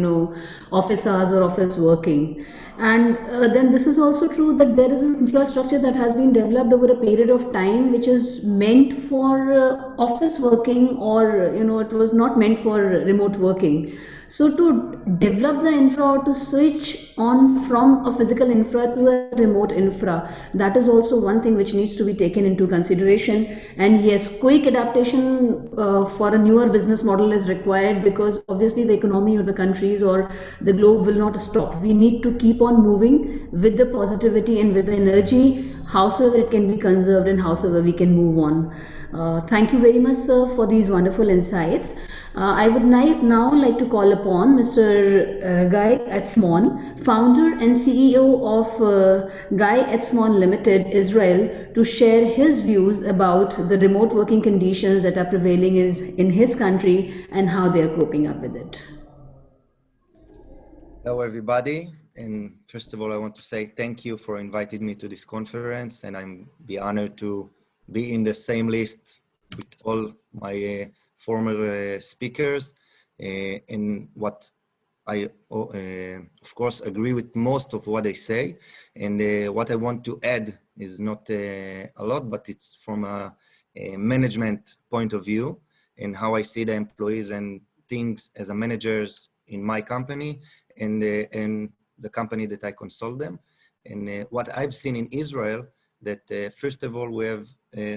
office hours or office working. And then this is also true that there is an infrastructure that has been developed over a period of time which is meant for office working, or it was not meant for remote working. So to develop the infra or to switch on from a physical infra to a remote infra, that is also one thing which needs to be taken into consideration. And yes, quick adaptation for a newer business model is required, because obviously the economy or the countries or the globe will not stop. We need to keep on moving with the positivity and with the energy, howsoever it can be conserved and howsoever we can move on. Thank you very much, sir, for these wonderful insights. I would now like to call upon Mr. Guy Etzmon, founder and CEO of Guy Etzmon Limited, Israel, to share his views about the remote working conditions that are prevailing in his country and how they are coping up with it. Hello, everybody. And first of all, I want to say thank you for inviting me to this conference, and I'm be honored to be in the same list with all my former speakers. And what I, of course, agree with most of what they say. And what I want to add is not a lot, but it's from a management point of view and how I see the employees and things as a managers in my company and the company that I consult them. And what I've seen in Israel, that first of all, we have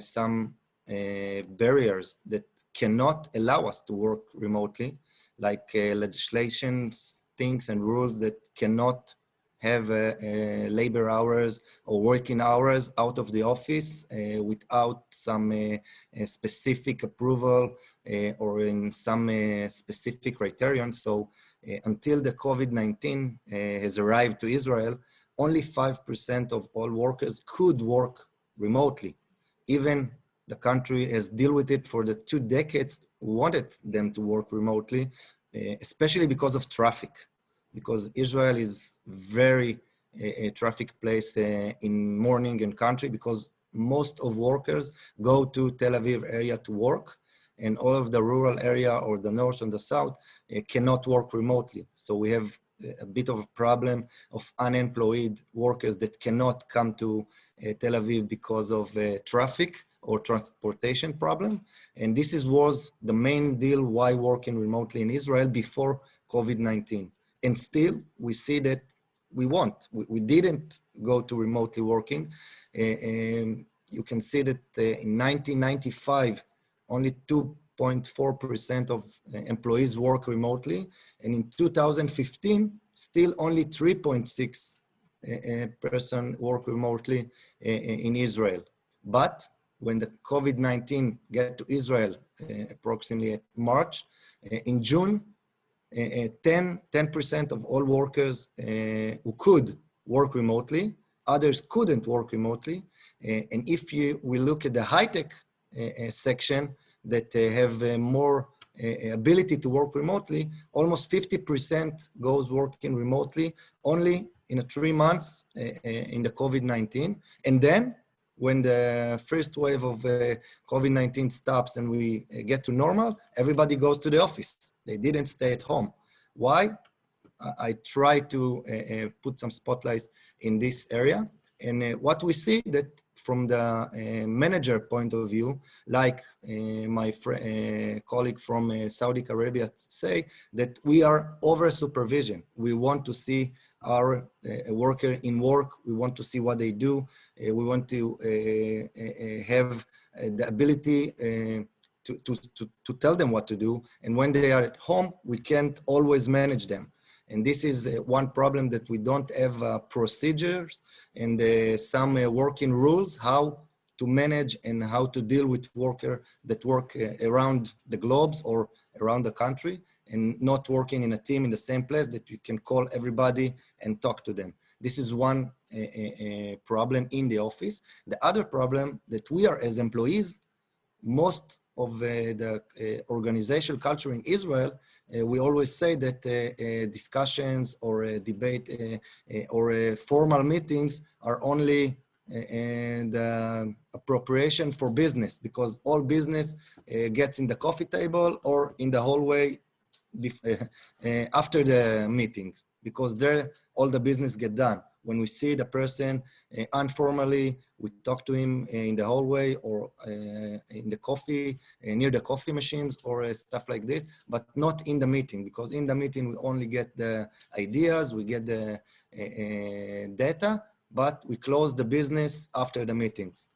some barriers that cannot allow us to work remotely, like legislations, things and rules that cannot have labor hours or working hours out of the office without some specific approval or in some specific criterion. So until the COVID-19 has arrived to Israel, only 5% of all workers could work remotely. Even the country has dealt with it for the 2 decades, wanted them to work remotely, especially because of traffic, because Israel is very a traffic place in morning and country, because most of workers go to Tel Aviv area to work, and all of the rural area or the north and the south cannot work remotely. So we have a bit of a problem of unemployed workers that cannot come to Tel Aviv because of traffic or transportation problem. And this was the main deal why working remotely in Israel before COVID-19. And still, we see that we didn't go to remotely working. You can see that in 1995, only 2.4% of employees work remotely. And in 2015, still only 3.6% work remotely in Israel. But when the COVID-19 get to Israel, approximately at March, in June, 10% of all workers who could work remotely, others couldn't work remotely. And if we look at the high-tech section that have more ability to work remotely, almost 50% goes working remotely only in 3 months in the COVID-19. And then when the first wave of COVID-19 stops and we get to normal, everybody goes to the office. They didn't stay at home. Why? I try to put some spotlights in this area. And what we see that from the manager point of view, like my colleague from Saudi Arabia say, that we are over supervision. We want to see our worker in work. We want to see what they do. We want to have the ability to tell them what to do. And when they are at home, we can't always manage them. And this is one problem, that we don't have procedures and some working rules, how to manage and how to deal with workers that work around the globes or around the country, and not working in a team in the same place that you can call everybody and talk to them. This is one problem in the office. The other problem that we are as employees, most of the organizational culture in Israel, we always say that discussions or debate or formal meetings are only the appropriation for business, because all business gets in the coffee table or in the hallway after the meeting, because there all the business get done. When we see the person informally, we talk to him in the hallway or in the coffee, near the coffee machines or stuff like this, but not in the meeting, because in the meeting we only get the ideas, we get the data, but we close the business after the meetings.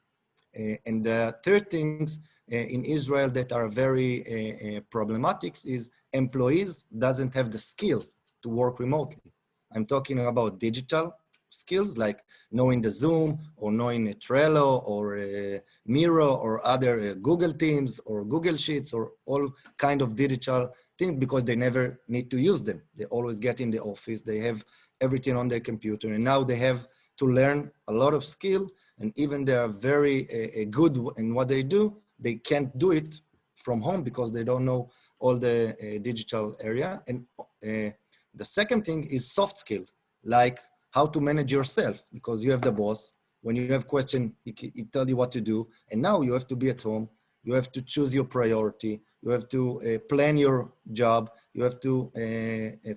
And the third things in Israel that are very problematic is employees doesn't have the skill to work remotely. I'm talking about digital skills like knowing the Zoom or knowing a Trello or a Miro or other Google Teams or Google Sheets or all kind of digital things, because they never need to use them. They always get in the office, they have everything on their computer, and now they have to learn a lot of skill, and even they are very good in what they do, they can't do it from home because they don't know all the digital area. And the second thing is soft skill, like how to manage yourself, because you have the boss. When you have question, he tell you what to do. And now you have to be at home. You have to choose your priority. You have to plan your job. You have to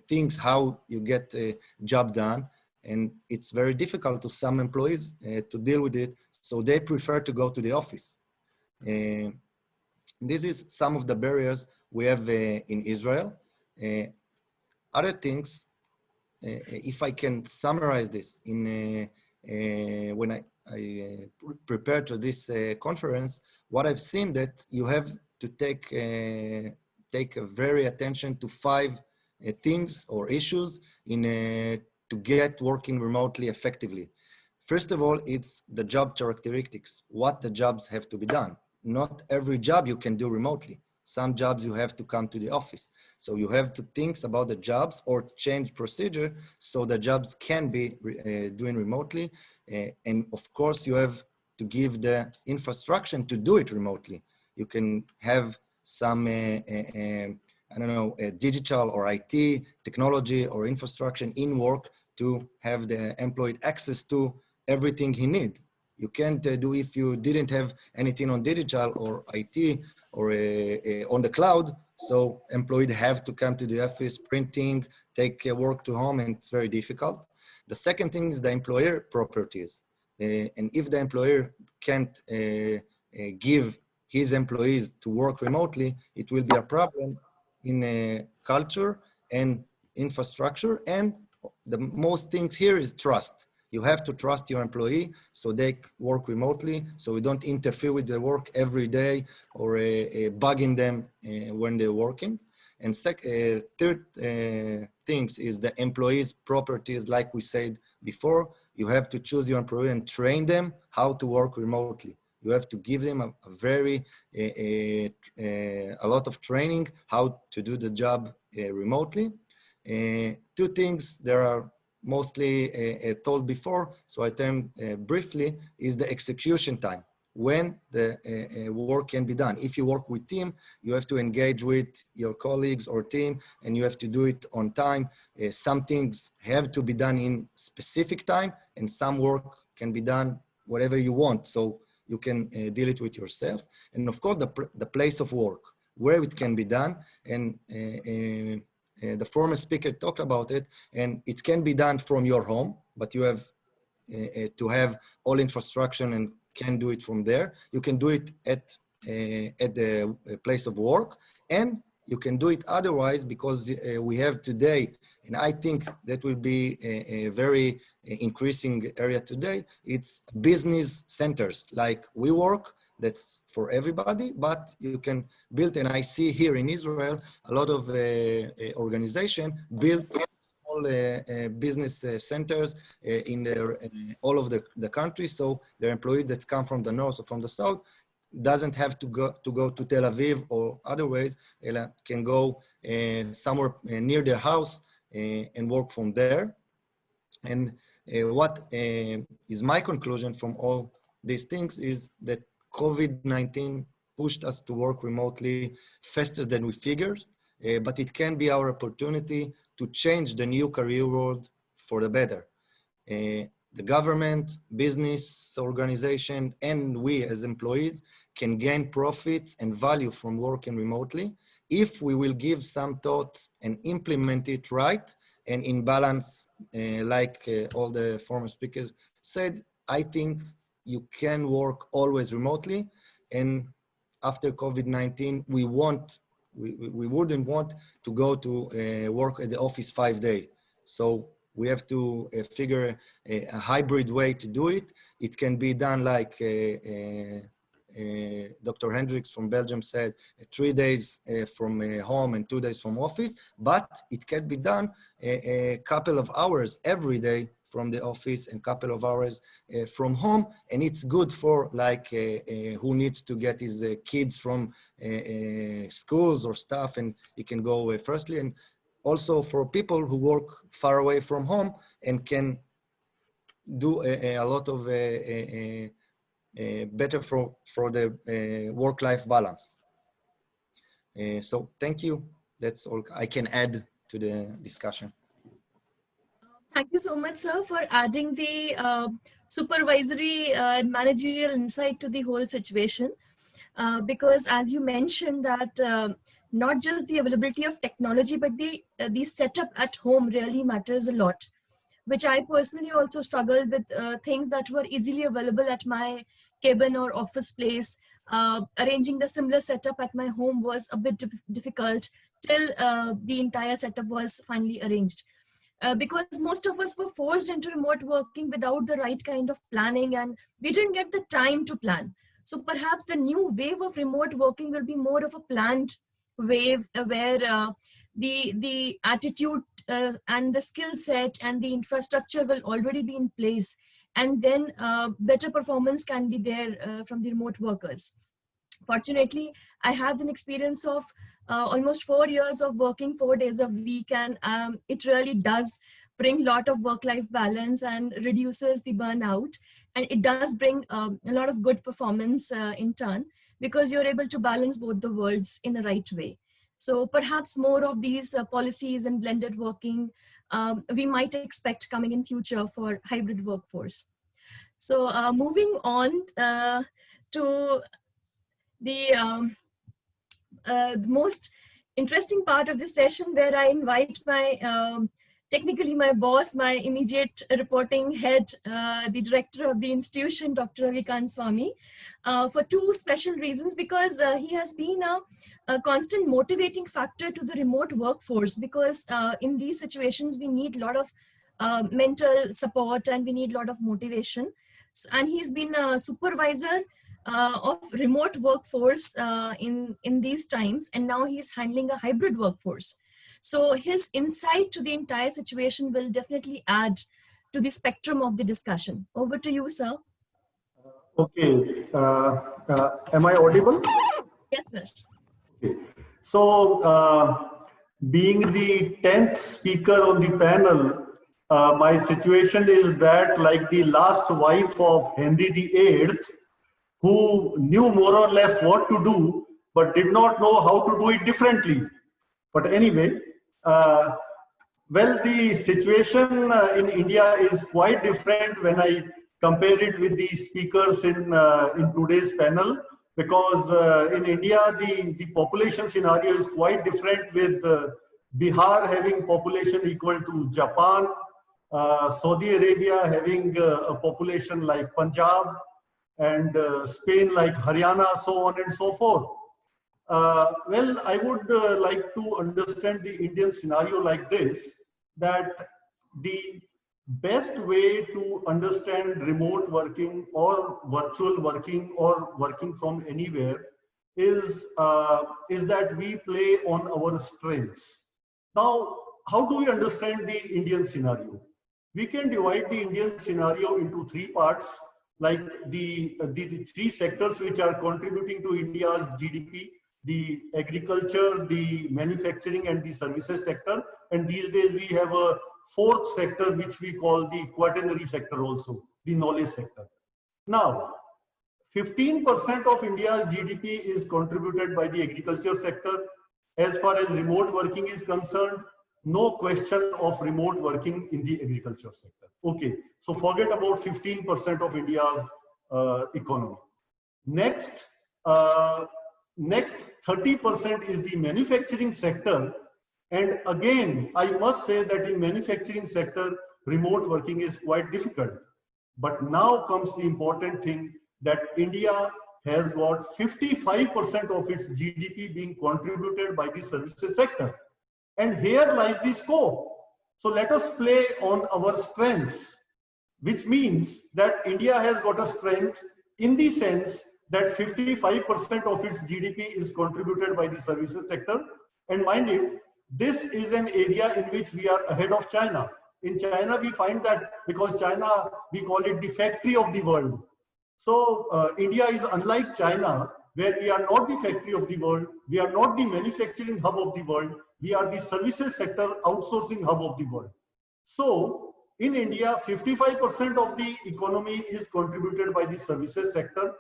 think how you get a job done. And it's very difficult to some employees to deal with it. So they prefer to go to the office. This is some of the barriers we have in Israel. Other things, if I can summarize this in when I prepared to this conference, what I've seen that you have to take a very attention to 5 things or issues in to get working remotely effectively. First of all, it's the job characteristics, what the jobs have to be done. Not every job you can do remotely. Some jobs you have to come to the office. So you have to think about the jobs or change procedure so the jobs can be doing remotely. And of course, you have to give the infrastructure to do it remotely. You can have some, I don't know, digital or IT technology or infrastructure in work to have the employee access to everything he need. You can't do if you didn't have anything on digital or IT or on the cloud. So employees have to come to the office, printing, take work to home, and it's very difficult. The second thing is the employer properties. And if the employer can't give his employees to work remotely, it will be a problem in culture and infrastructure. And the most things here is trust. You have to trust your employee so they work remotely, so we don't interfere with their work every day or bugging them when they're working. And third things is the employees' properties, like we said before. You have to choose your employee and train them how to work remotely. You have to give them a lot of training how to do the job remotely. Two things there are mostly told before, so I term briefly, is the execution time, when the work can be done. If you work with team, you have to engage with your colleagues or team, and you have to do it on time. Some things have to be done in specific time, and some work can be done whatever you want, so you can deal it with yourself. And of course, the place of work, where it can be done, and the former speaker talked about it, and it can be done from your home, but you have to have all infrastructure and can do it from there. You can do it at the place of work, and you can do it otherwise, because we have today, and I think that will be a very increasing area today, it's business centers like WeWork. That's for everybody, but you can build, and I see here in Israel, a lot of organization built small business centers in all of the country. So their employees that come from the north or from the south doesn't have to go to Tel Aviv or other ways, can go somewhere near their house and work from there. And what is my conclusion from all these things is that COVID-19 pushed us to work remotely faster than we figured, but it can be our opportunity to change the new career world for the better. The government, business organization, and we as employees can gain profits and value from working remotely if we will give some thought and implement it right and in balance, like all the former speakers said. I think you can work always remotely, and after COVID-19, we wouldn't want to go to work at the office 5 days. So we have to figure a hybrid way to do it. It can be done like Dr. Hendricks from Belgium said, 3 days from home and 2 days from office, but it can be done a couple of hours every day from the office and couple of hours from home. And it's good for like who needs to get his kids from schools or stuff, and he can go firstly. And also for people who work far away from home and can do a lot of better for the work-life balance. So thank you. That's all I can add to the discussion. Thank you so much, sir, for adding the supervisory and managerial insight to the whole situation. Because as you mentioned that not just the availability of technology, but the setup at home really matters a lot, which I personally also struggled with things that were easily available at my cabin or office place. Arranging the similar setup at my home was a bit difficult till the entire setup was finally arranged. Because most of us were forced into remote working without the right kind of planning, and we didn't get the time to plan. So perhaps the new wave of remote working will be more of a planned wave where the attitude and the skill set and the infrastructure will already be in place, and then better performance can be there from the remote workers. Fortunately, I had an experience of almost 4 years of working 4 days a week, and it really does bring a lot of work-life balance and reduces the burnout, and it does bring a lot of good performance in turn, because you're able to balance both the worlds in the right way. So perhaps more of these policies and blended working we might expect coming in future for hybrid workforce. So moving on to the most interesting part of the session, where I invite my technically my boss, my immediate reporting head, the director of the institution, Dr. Ravikant Swami, for two special reasons. Because he has been a constant motivating factor to the remote workforce, because in these situations we need a lot of mental support and we need a lot of motivation. And he's been a supervisor of remote workforce in these times, and now he's handling a hybrid workforce. So his insight to the entire situation will definitely add to the spectrum of the discussion. Over to you, sir. Okay. Am I audible? Yes, sir. Okay. So, being the 10th speaker on the panel, my situation is that, like the last wife of Henry VIII, who knew more or less what to do, but did not know how to do it differently. But anyway, well, the situation in India is quite different when I compare it with the speakers in today's panel, because in India, the population scenario is quite different, with Bihar having population equal to Japan, Saudi Arabia having a population like Punjab, and Spain like Haryana, so on and so forth. Well, I would like to understand the Indian scenario like this, that the best way to understand remote working or virtual working or working from anywhere is that we play on our strengths. Now, how do we understand the Indian scenario? We can divide the Indian scenario into three parts, like the three sectors which are contributing to India's GDP: the agriculture, the manufacturing, and the services sector. And these days we have a fourth sector which we call the quaternary sector also, the knowledge sector. Now, 15% of India's GDP is contributed by the agriculture sector. As far as remote working is concerned, no question of remote working in the agriculture sector. Okay, so forget about 15% of India's economy. Next 30% is the manufacturing sector. And again, I must say that in manufacturing sector, remote working is quite difficult. But now comes the important thing, that India has got 55% of its GDP being contributed by the services sector. And here lies the scope. So let us play on our strengths, which means that India has got a strength in the sense that 55% of its GDP is contributed by the services sector. And mind it, this is an area in which we are ahead of China. In China, we find that because China, we call it the factory of the world. So India is unlike China, where we are not the factory of the world, we are not the manufacturing hub of the world, we are the services sector outsourcing hub of the world. So in India, 55% of the economy is contributed by the services sector.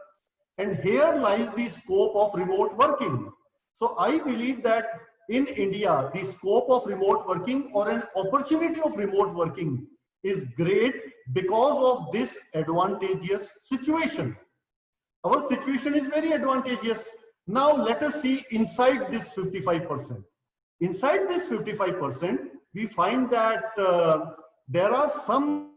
And here lies the scope of remote working. So I believe that in India, the scope of remote working or an opportunity of remote working is great because of this advantageous situation. Our situation is very advantageous. Now let us see inside this 55%. Inside this 55%, we find that there are some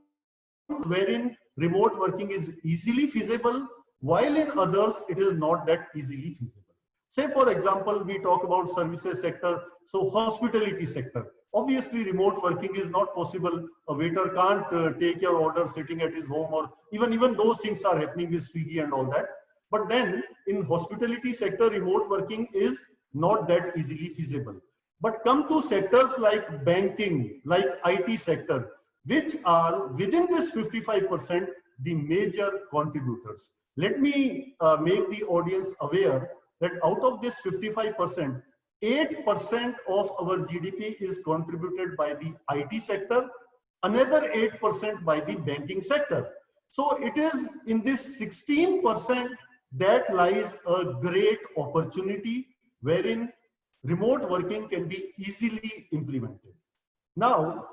wherein remote working is easily feasible, while in others it is not that easily feasible. Say for example, we talk about services sector, so hospitality sector. Obviously remote working is not possible. A waiter can't take your order sitting at his home, or even those things are happening with Swiggy and all that. But then in hospitality sector, remote working is not that easily feasible. But come to sectors like banking, like IT sector, which are within this 55% the major contributors. Let me make the audience aware that out of this 55%, 8% of our GDP is contributed by the IT sector, another 8% by the banking sector. So it is in this 16% that lies a great opportunity wherein remote working can be easily implemented. Now,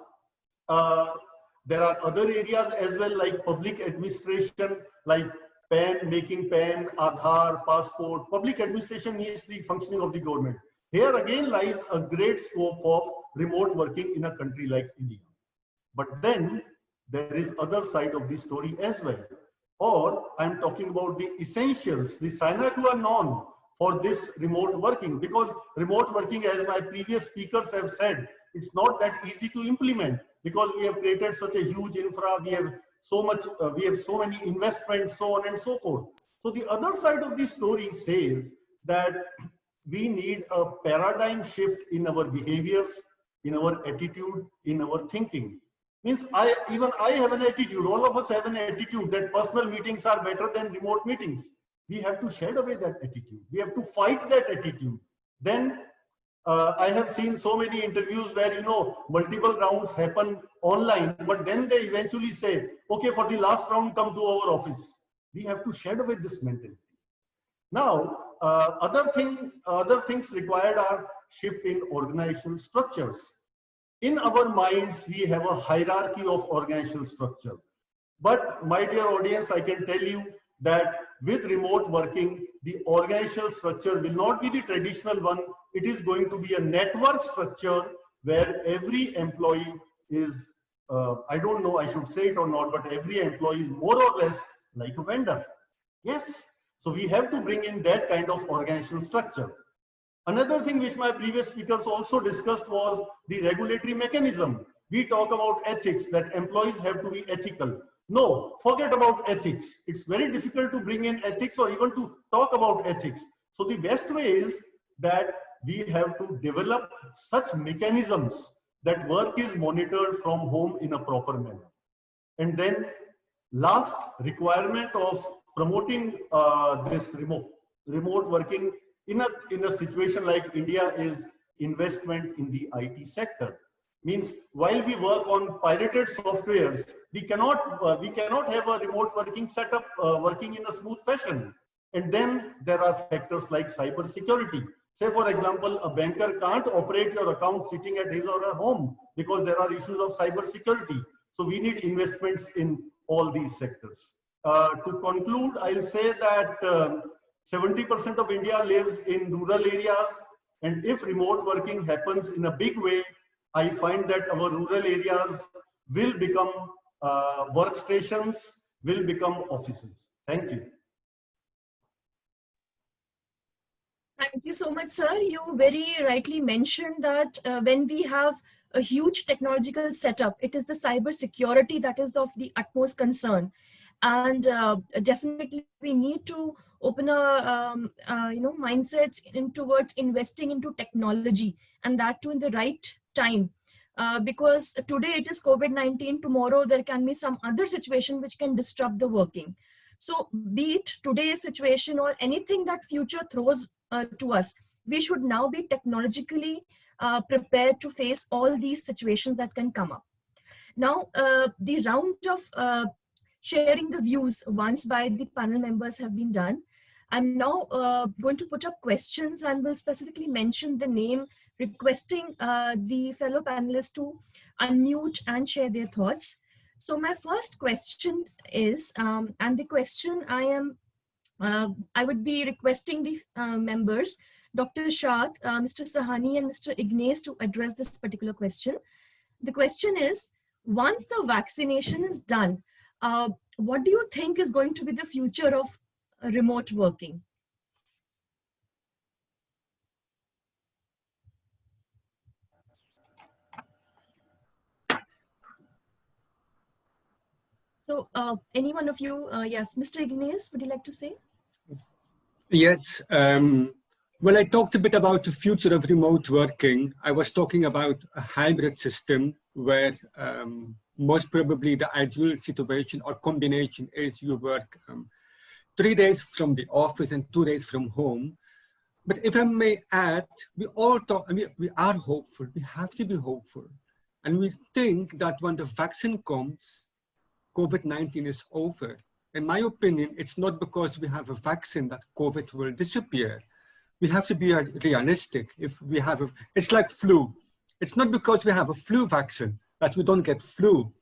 there are other areas as well, like public administration, like PAN, making PAN, Aadhaar, passport. Public administration needs the functioning of the government. Here again lies a great scope of remote working in a country like India. But then there is other side of the story as well. Or I'm talking about the essentials, the sine qua non for this remote working, because remote working, as my previous speakers have said, it's not that easy to implement because we have created such a huge infra, we have so much, we have so many investments, so on and so forth. So the other side of the story says that we need a paradigm shift in our behaviors, in our attitude, in our thinking. Means even I have an attitude, all of us have an attitude that personal meetings are better than remote meetings. We have to shed away that attitude. We have to fight that attitude. Then I have seen so many interviews where, you know, multiple rounds happen online, but then they eventually say, okay, for the last round, come to our office. We have to shed away this mentality. Now, other things required are shift in organizational structures. In our minds, we have a hierarchy of organizational structure. But my dear audience, I can tell you that with remote working, the organizational structure will not be the traditional one. It is going to be a network structure where every employee is, I don't know, I should say it or not, but every employee is more or less like a vendor. Yes. So we have to bring in that kind of organizational structure. Another thing which my previous speakers also discussed was the regulatory mechanism. We talk about ethics, that employees have to be ethical. No, forget about ethics. It's very difficult to bring in ethics or even to talk about ethics. So the best way is that we have to develop such mechanisms that work is monitored from home in a proper manner. And then last requirement of promoting this remote working in a situation like India is investment in the IT sector. Means while we work on pirated softwares, we cannot have a remote working setup working in a smooth fashion. And then there are factors like cyber security. Say for example, a banker can't operate your account sitting at his or her home because there are issues of cyber security. So we need investments in all these sectors. To conclude, I'll say that 70% of India lives in rural areas, and if remote working happens in a big way, I find that our rural areas will become workstations, will become offices. Thank you. Thank you so much, sir. You very rightly mentioned that when we have a huge technological setup, it is the cyber security that is of the utmost concern. And definitely we need to open a mindset towards investing into technology, and that too in the right time. Because today it is COVID-19, tomorrow there can be some other situation which can disrupt the working. So be it today's situation or anything that future throws to us, we should now be technologically prepared to face all these situations that can come up. Now, the round of sharing the views once by the panel members have been done. I'm now going to put up questions and will specifically mention the name, requesting the fellow panelists to unmute and share their thoughts. So my first question is, and the question I would be requesting the members, Dr. Shad, Mr. Sahani and Mr. Ignace to address this particular question. The question is, once the vaccination is done, what do you think is going to be the future of remote working? So any one of you, yes, Mr. Ignace, would you like to say? Yes, When I talked a bit about the future of remote working, I was talking about a hybrid system where most probably the ideal situation or combination is you work 3 days from the office and 2 days from home. But if I may add, we all talk, I mean, we are hopeful, we have to be hopeful. And we think that when the vaccine comes, COVID-19 is over. In my opinion, it's not because we have a vaccine that COVID will disappear. We have to be realistic. If we have it's like flu. It's not because we have a flu vaccine that we don't get flu.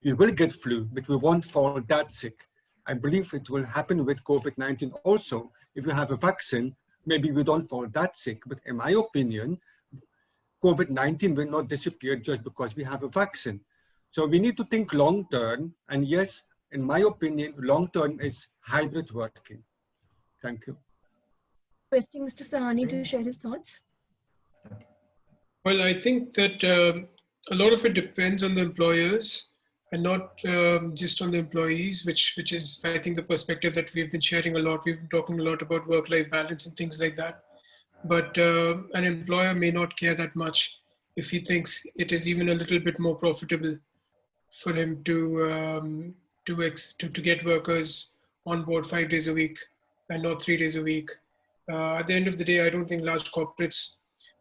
We will get flu, but we won't fall that sick. I believe it will happen with COVID-19 also. If we have a vaccine, maybe we don't fall that sick. But in my opinion, COVID-19 will not disappear just because we have a vaccine. So we need to think long term. And yes, in my opinion, long term is hybrid working. Thank you. Requesting Mr. Sahani to share his thoughts. Well, I think that a lot of it depends on the employers and not just on the employees, which is, I think, the perspective that we've been sharing a lot. We've been talking a lot about work-life balance and things like that. But an employer may not care that much if he thinks it is even a little bit more profitable for him to get workers on board 5 days a week and not 3 days a week. At the end of the day, I don't think large corporates,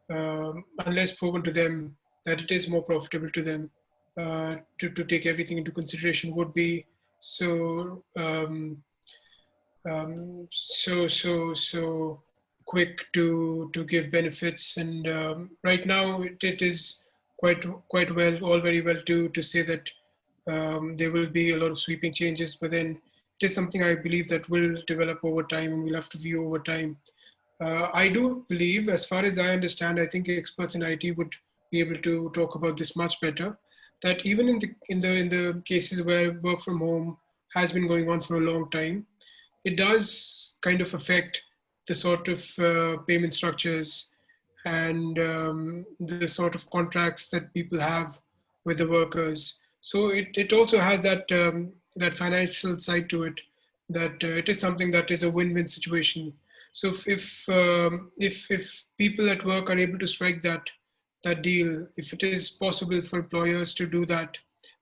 unless proven to them that it is more profitable to them to take everything into consideration, would be so so quick to give benefits. And right now, it is quite well, all very well to say that there will be a lot of sweeping changes, but then it is something I believe that will develop over time, and we'll have to view over time. I do believe, as far as I understand, I think experts in IT would be able to talk about this much better, that even in the cases where work from home has been going on for a long time, it does kind of affect the sort of payment structures and the sort of contracts that people have with the workers. So it also has that that financial side to it, that it is something that is a win-win situation. So if people at work are able to strike that deal, if it is possible for employers to do that,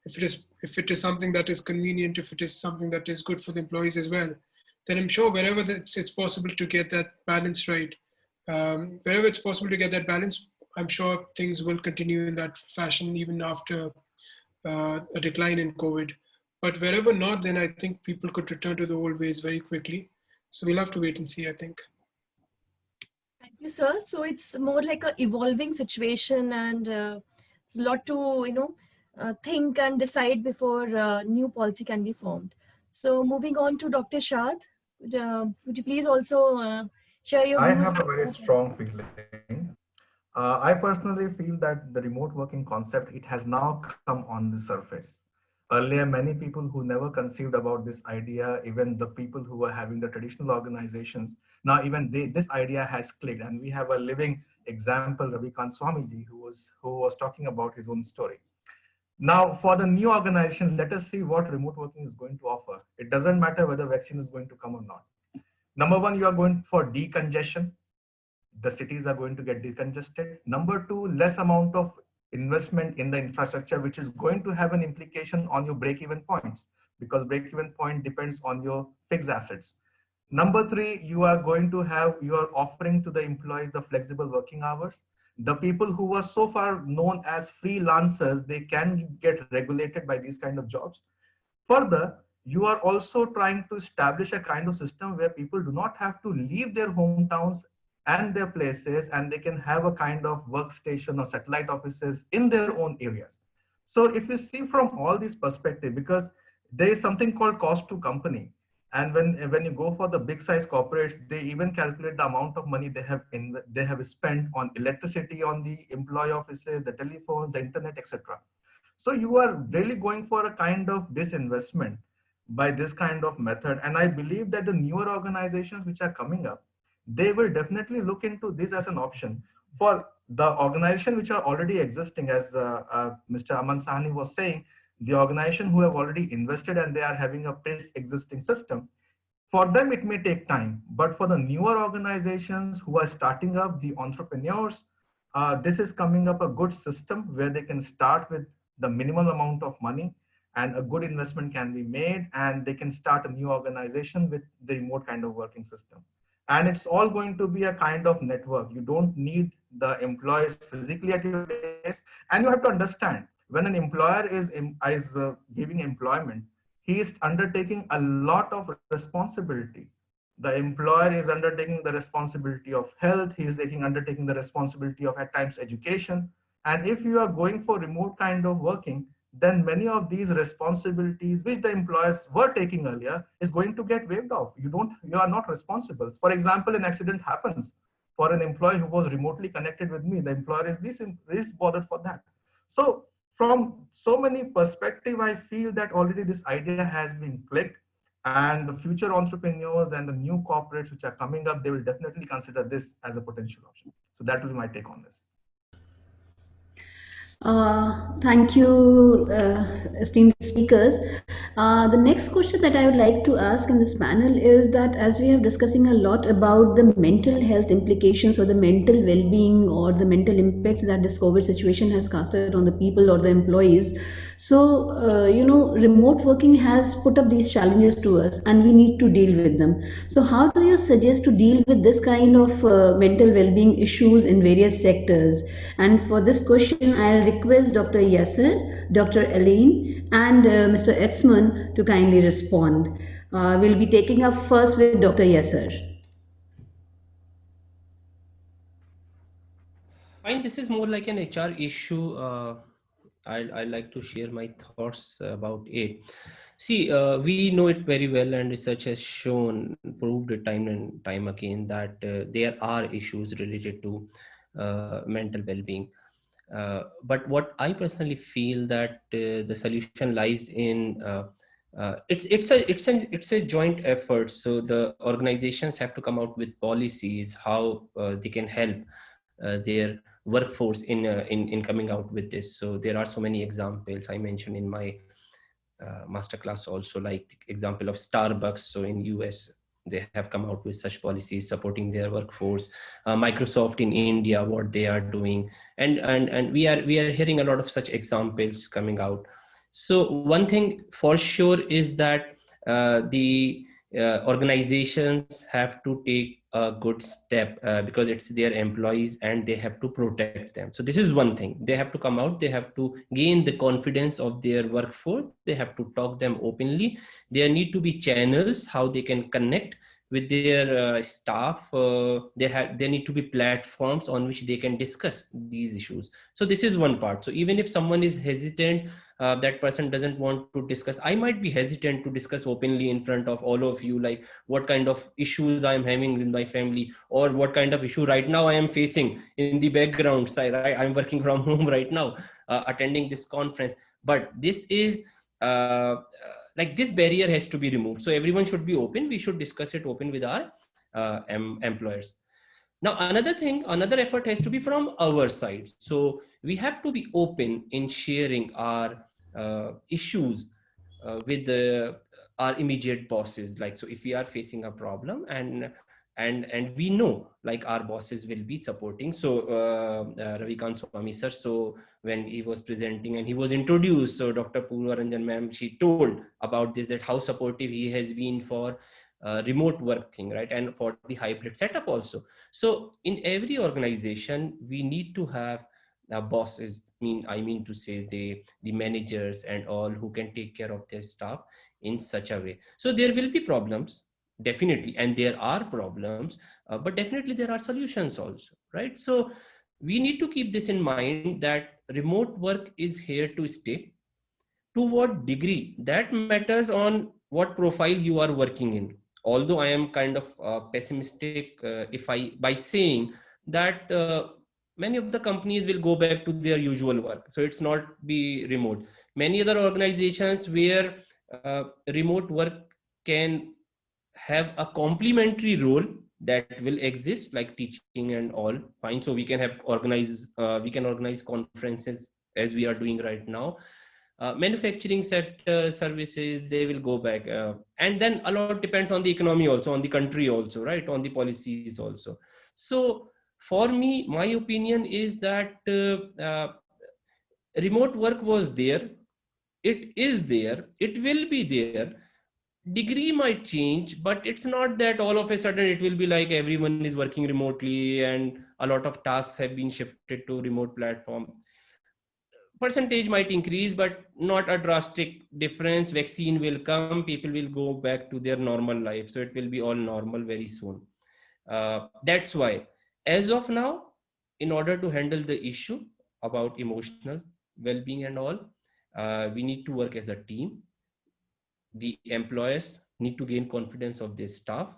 if it is something that is convenient, if it is something that is good for the employees as well, then I'm sure wherever it's possible to get that balance right, wherever it's possible to get that balance, I'm sure things will continue in that fashion even after a decline in COVID. But wherever not, then I think people could return to the old ways very quickly. So we'll have to wait and see, I think. Thank you, sir. So it's more like a evolving situation, and there's a lot to think and decide before new policy can be formed. So moving on to Dr. Shad, would you please also share your views? I have a very strong feeling. I personally feel that the remote working concept, it has now come on the surface. Earlier, many people who never conceived about this idea, even the people who were having the traditional organizations, now even this idea has clicked, and we have a living example, Ravikant Swamiji, who was talking about his own story. Now, for the new organization, let us see what remote working is going to offer. It doesn't matter whether vaccine is going to come or not. Number one, you are going for decongestion. The cities are going to get decongested. Number two, less amount of investment in the infrastructure, which is going to have an implication on your break-even points, because break-even point depends on your fixed assets. Number three, you are offering to the employees the flexible working hours. The people who were so far known as freelancers, they can get regulated by these kind of jobs. Further, you are also trying to establish a kind of system where people do not have to leave their hometowns and their places, and they can have a kind of workstation or satellite offices in their own areas. So if you see from all these perspectives, because there is something called cost to company, and when you go for the big size corporates, they even calculate the amount of money they have spent on electricity, on the employee offices, the telephone, the internet, etc. So you are really going for a kind of disinvestment by this kind of method. And I believe that the newer organizations which are coming up, they will definitely look into this as an option for the organization which are already existing. As Mr. Aman Sahni was saying, the organization who have already invested and they are having a pre-existing system, For them, it may take time, but for the newer organizations who are starting up, the entrepreneurs, this is coming up a good system where they can start with the minimal amount of money and a good investment can be made and they can start a new organization with the remote kind of working system. And it's all going to be a kind of network. You don't need the employees physically at your place. And you have to understand, when an employer is giving employment, he is undertaking a lot of responsibility. The employer is undertaking the responsibility of health, he is undertaking the responsibility of at times education. And if you are going for remote kind of working, then many of these responsibilities which the employers were taking earlier is going to get waived off. You are not responsible. For example, an accident happens for an employee who was remotely connected with me, the employer is least bothered for that. So from so many perspective, I feel that already this idea has been clicked, and the future entrepreneurs and the new corporates which are coming up, they will definitely consider this as a potential option. So that will be my take on this. Thank you, esteemed speakers. The next question that I would like to ask in this panel is that as we are discussing a lot about the mental health implications or the mental well-being or the mental impacts that this COVID situation has casted on the people or the employees. So, remote working has put up these challenges to us and we need to deal with them. So how do you suggest to deal with this kind of mental well-being issues in various sectors? And for this question, I'll request Dr. Yasser, Dr. Elaine, and Mr. Etzman to kindly respond. We'll be taking up first with Dr. Yasser. Fine, this is more like an HR issue. I like to share my thoughts about it. See, we know it very well, and research has shown, proved it time and time again, that there are issues related to mental well-being. But what I personally feel that the solution lies in it's a joint effort. So the organizations have to come out with policies how they can help their workforce in coming out with this. So there are so many examples I mentioned in my masterclass also, like the example of Starbucks. So in US, they have come out with such policies supporting their workforce. Microsoft in India, what they are doing, and we are hearing a lot of such examples coming out. So one thing for sure is that the organizations have to take a good step because it's their employees and they have to protect them. So this is one thing. They have to come out, they have to gain the confidence of their workforce, they have to talk them openly. There need to be channels how they can connect with their staff. There need to be platforms on which they can discuss these issues. So this is one part. So even if someone is hesitant, that person doesn't want to discuss, I might be hesitant to discuss openly in front of all of you, like what kind of issues I am having with my family, or what kind of issue right now I am facing in the background side. I'm working from home right now, attending this conference. But this is like this barrier has to be removed. So everyone should be open. We should discuss it open with our employers. Now, another effort has to be from our side. So we have to be open in sharing our issues with our immediate bosses. Like, so if we are facing a problem and we know like our bosses will be supporting. So Ravikant Swami sir, so when he was presenting and he was introduced, so Dr. Purva Ranjan ma'am, she told about this, that how supportive he has been for remote work thing, right? And for the hybrid setup also. So in every organization, we need to have bosses, I mean to say the managers and all who can take care of their staff in such a way. So there will be problems, definitely, and there are problems, but definitely there are solutions also, right? So we need to keep this in mind that remote work is here to stay. To what degree, that matters on what profile you are working in. Although I am kind of pessimistic if I by saying that many of the companies will go back to their usual work, so it's not be remote. Many other organizations where remote work can have a complementary role that will exist, like teaching and all, fine. So we can organize conferences as we are doing right now. Manufacturing sector, services, they will go back. And then a lot depends on the economy also, on the country also, right? On the policies also. So for me, my opinion is that remote work was there. It is there. It will be there. Degree might change, but it's not that all of a sudden it will be like everyone is working remotely and a lot of tasks have been shifted to remote platform. Percentage might increase, but not a drastic difference. Vaccine will come, people will go back to their normal life. So it will be all normal very soon. That's why, as of now, in order to handle the issue about emotional well-being and all, we need to work as a team. The employers need to gain confidence of their staff.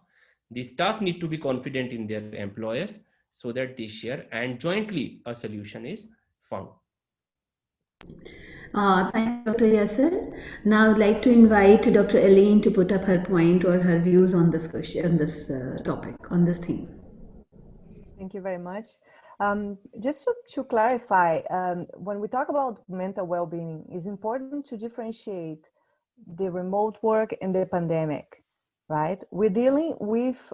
The staff need to be confident in their employers so that they share and jointly a solution is found. Thank you, Dr. Yasser. Now I'd like to invite Dr. Elaine to put up her point or her views on this question, on this topic, on this theme. Thank you very much. Just to clarify, when we talk about mental well-being, it's important to differentiate the remote work and the pandemic, right? We're dealing with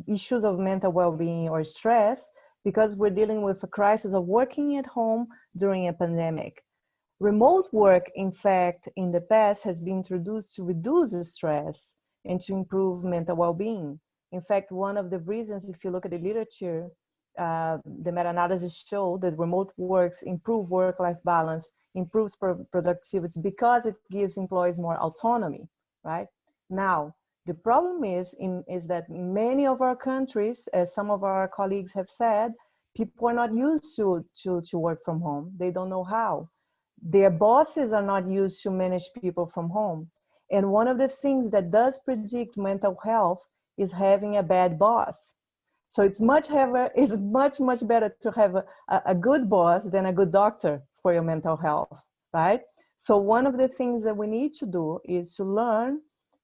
issues of mental well-being or stress because we're dealing with a crisis of working at home during a pandemic. Remote work, in fact, in the past has been introduced to reduce the stress and to improve mental well-being. In fact, one of the reasons, if you look at the literature, the meta-analysis show that remote works improve work-life balance, improves productivity because it gives employees more autonomy, right? Now, the problem is that many of our countries, as some of our colleagues have said, people are not used to work from home. They don't know how. Their bosses are not used to manage people from home. And one of the things that does predict mental health is having a bad boss. So it's much better to have a good boss than a good doctor for your mental health, right? So one of the things that we need to do is to learn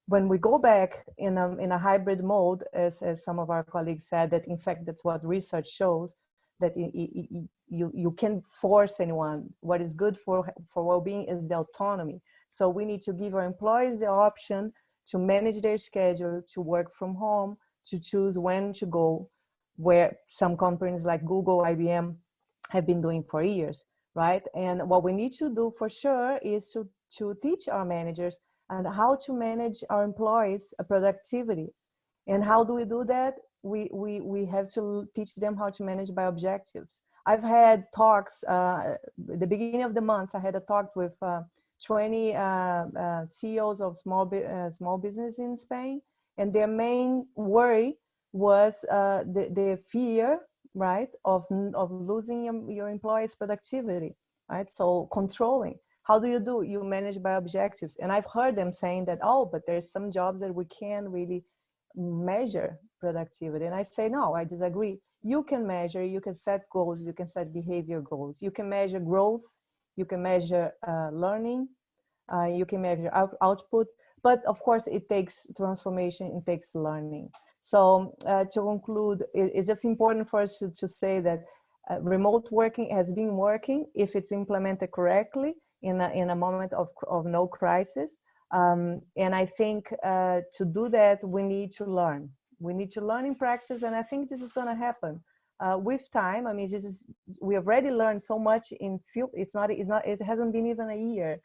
when we go back in a hybrid mode, as some of our colleagues said, that in fact that's what research shows, that you can't force anyone. What is good for well-being is the autonomy. So we need to give our employees the option to manage their schedule, to work from home, to choose when to go, where some companies like Google, IBM have been doing for years, right? And what we need to do for sure is to teach our managers and how to manage our employees' productivity. And how do we do that? We have to teach them how to manage by objectives. I've had talks, the beginning of the month, I had a talk with 20 CEOs of small business in Spain, and their main worry was the fear, right, of losing your employees' productivity, right? So controlling. How do? You manage by objectives. And I've heard them saying that, oh, but there's some jobs that we can't really measure productivity. And I say, no, I disagree. You can measure, you can set goals, you can set behavior goals. You can measure growth, you can measure learning, you can measure output. But of course, it takes transformation, it takes learning. So to conclude, it's just important for us to say that remote working has been working if it's implemented correctly in a moment of no crisis. And I think to do that, we need to learn. We need to learn in practice, and I think this is going to happen with time. I mean, we have already learned so much in field. It hasn't been even a year,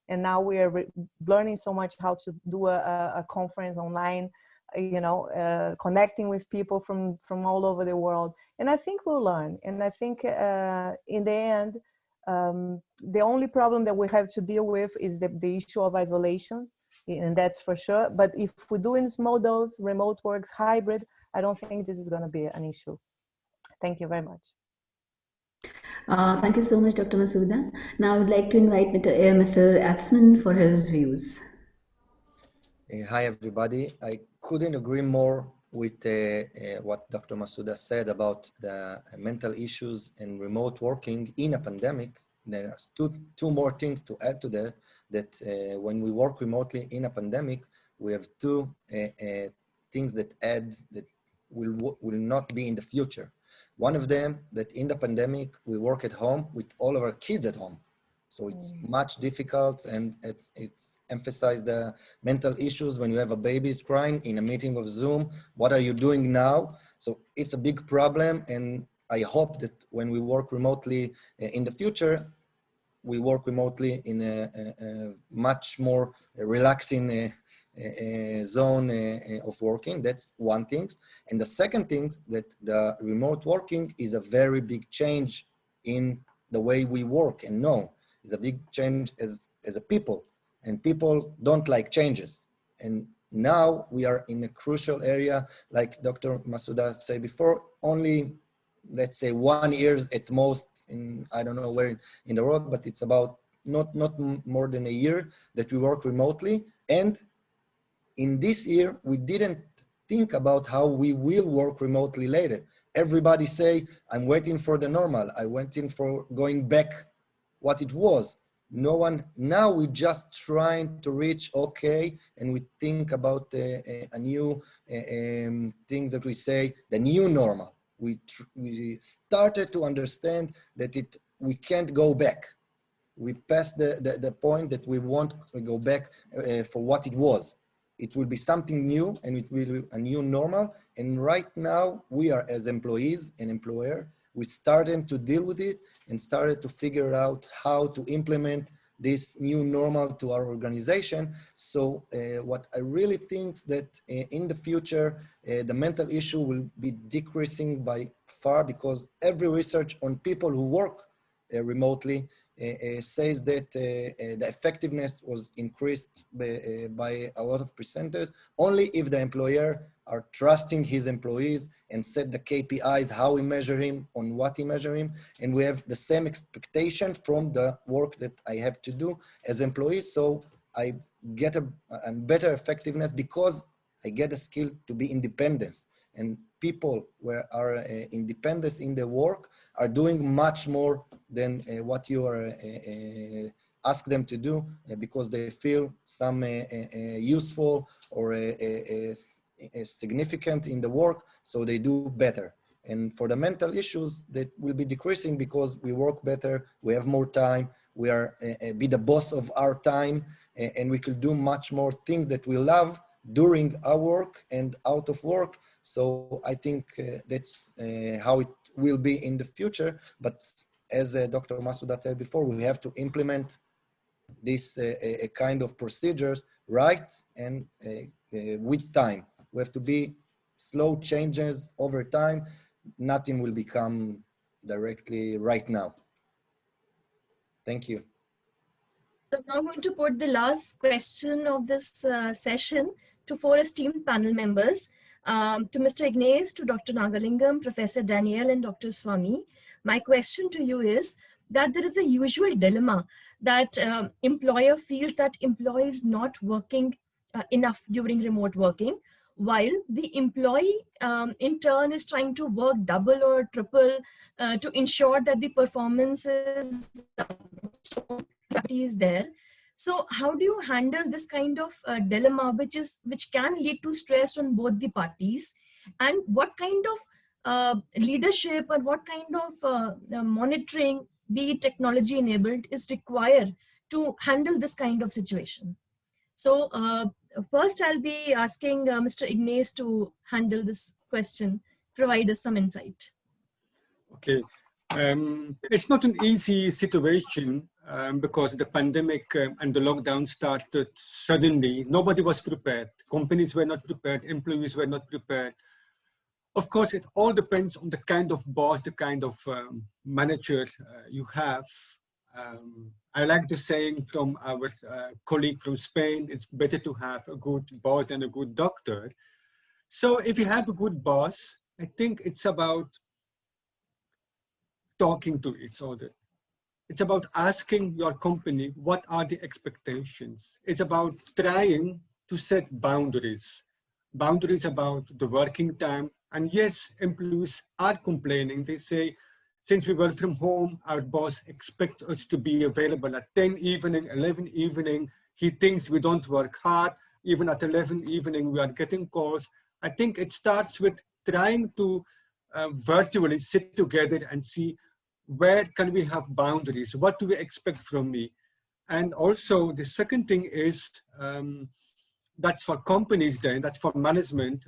and now we are learning so much how to do a conference online. Connecting with people from all over the world, and I think we'll learn. And I think in the end, the only problem that we have to deal with is the issue of isolation, and that's for sure. But if we do in small dose, remote works, hybrid, I don't think this is going to be an issue. Thank you very much. Thank you so much, Dr. Masouda. Now I would like to invite Mr. Atzman for his views. Hi, everybody. I couldn't agree more with what Dr. Masouda said about the mental issues and remote working in a pandemic. There are two more things to add to that, when we work remotely in a pandemic, we have two things that will not be in the future. One of them, that in the pandemic, we work at home with all of our kids at home. So it's much difficult, and it's emphasized the mental issues when you have a baby is crying in a meeting of Zoom. What are you doing now? So it's a big problem, and I hope that when we work remotely in the future, we work remotely in a much more relaxing zone of working. That's one thing. And the second thing, that the remote working is a very big change in the way we work and know. It's a big change as a people, and people don't like changes. And now we are in a crucial area, like Dr. Masuda said before, only, let's say, 1 year at most in, I don't know where in the world, but it's about not more than a year that we work remotely. And in this year, we didn't think about how we will work remotely later. Everybody say, I'm waiting for the normal. I'm waiting for going back what it was. No one, now we're just trying to reach okay, and we think about a new thing that we say, the new normal. We started to understand that we can't go back. We passed the point that we won't go back for what it was. It will be something new, and it will be a new normal. And right now, we are, as employees and employer, we started to deal with it and started to figure out how to implement this new normal to our organization. So what I really think that in the future, the mental issue will be decreasing by far, because every research on people who work remotely says that the effectiveness was increased by a lot of percentage, only if the employer are trusting his employees and set the KPIs, how we measure him, on what he measure him. And we have the same expectation from the work that I have to do as employees. So I get a better effectiveness because I get a skill to be independent. And people who are independent in their work are doing much more than what you are ask them to do, because they feel some useful or significant in the work, so they do better. And for the mental issues, that will be decreasing because we work better, we have more time, we are be the boss of our time, and we could do much more things that we love during our work and out of work. So I think that's how it will be in the future. But as Dr. Masuda said before, we have to implement this kind of procedures right, and with time. We have to be slow changes over time. Nothing will become directly right now. Thank you. So I'm now going to put the last question of this session to 4 esteemed panel members, to Mr. Ignace, to Dr. Nagalingam, Professor Danielle, and Dr. Swami. My question to you is that there is a usual dilemma that employer feels that employee is not working enough during remote working, while the employee in turn is trying to work double or triple to ensure that the performance is there. So how do you handle this kind of dilemma, which can lead to stress on both the parties? And what kind of leadership or what kind of monitoring, be it technology enabled, is required to handle this kind of situation? So first I'll be asking Mr. Ignace to handle this question, provide us some insight. Okay. It's not an easy situation because the pandemic and the lockdown started suddenly. Nobody was prepared. Companies were not prepared. Employees were not prepared. Of course, it all depends on the kind of boss, the kind of manager you have. I like the saying from our colleague from Spain, it's better to have a good boss than a good doctor. So if you have a good boss, I think it's about talking to each other. It's about asking your company, what are the expectations? It's about trying to set boundaries. Boundaries about the working time. And yes, employees are complaining. They say, since we work from home, our boss expects us to be available at 10 evening, 11 evening. He thinks we don't work hard. Even at 11 evening, we are getting calls. I think it starts with trying to virtually sit together and see where can we have boundaries? What do we expect from me? And also the second thing is, that's for companies then, that's for management.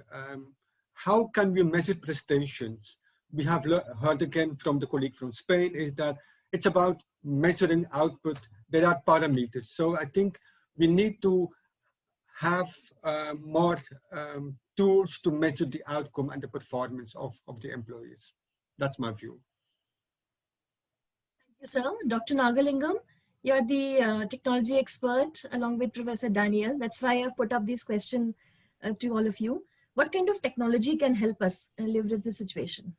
How can we measure prestations? We have heard again from the colleague from Spain is that it's about measuring output. There are parameters. So I think we need to have more tools to measure the outcome and the performance of the employees. That's my view. Thank you, sir. Dr. Nagalingam, you're the technology expert along with Professor Daniel. That's why I've put up this question to all of you. What kind of technology can help us leverage the situation?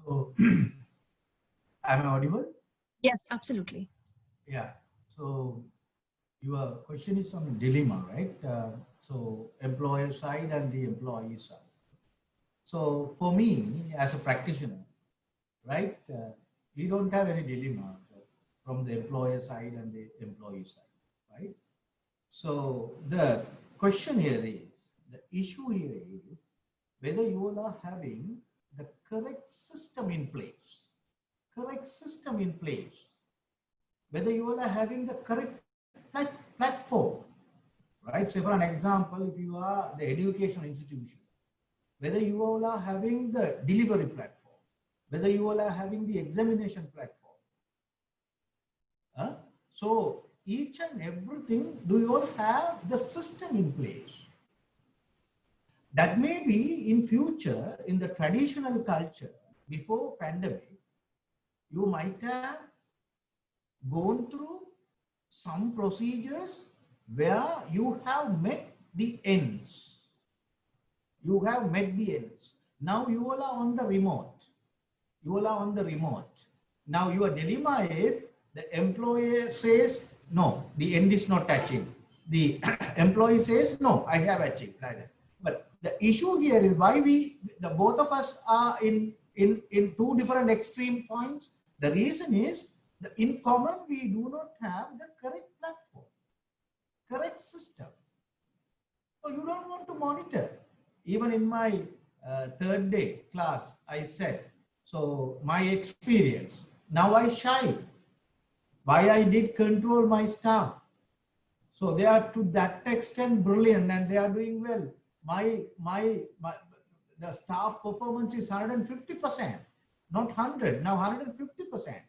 So, am I audible? Yes, absolutely. Yeah. So, your question is on dilemma, right? So, employer side and the employee side. So, for me, as a practitioner, right, we don't have any dilemma from the employer side and the employee side, right? So, the question here is, the issue here is whether you all are having the correct system in place, whether you all are having the correct platform, right? So for an example, if you are the education institution, whether you all are having the delivery platform, whether you all are having the examination platform. So each and everything, do you all have the system in place? That may be in future, in the traditional culture, before pandemic, you might have gone through some procedures where you have met the ends. You have met the ends. Now you all are on the remote. Now your dilemma is the employer says, no, the end is not touching. The employee says, no, I have achieved. But the issue here is why both of us are in two different extreme points. The reason is that in common, we do not have the correct platform, correct system. So you don't want to monitor. Even in my third day class, I said, so my experience, now I shy. Why I did control my staff. So they are to that extent brilliant and they are doing well. The staff performance is 150%, not 100, now 150%.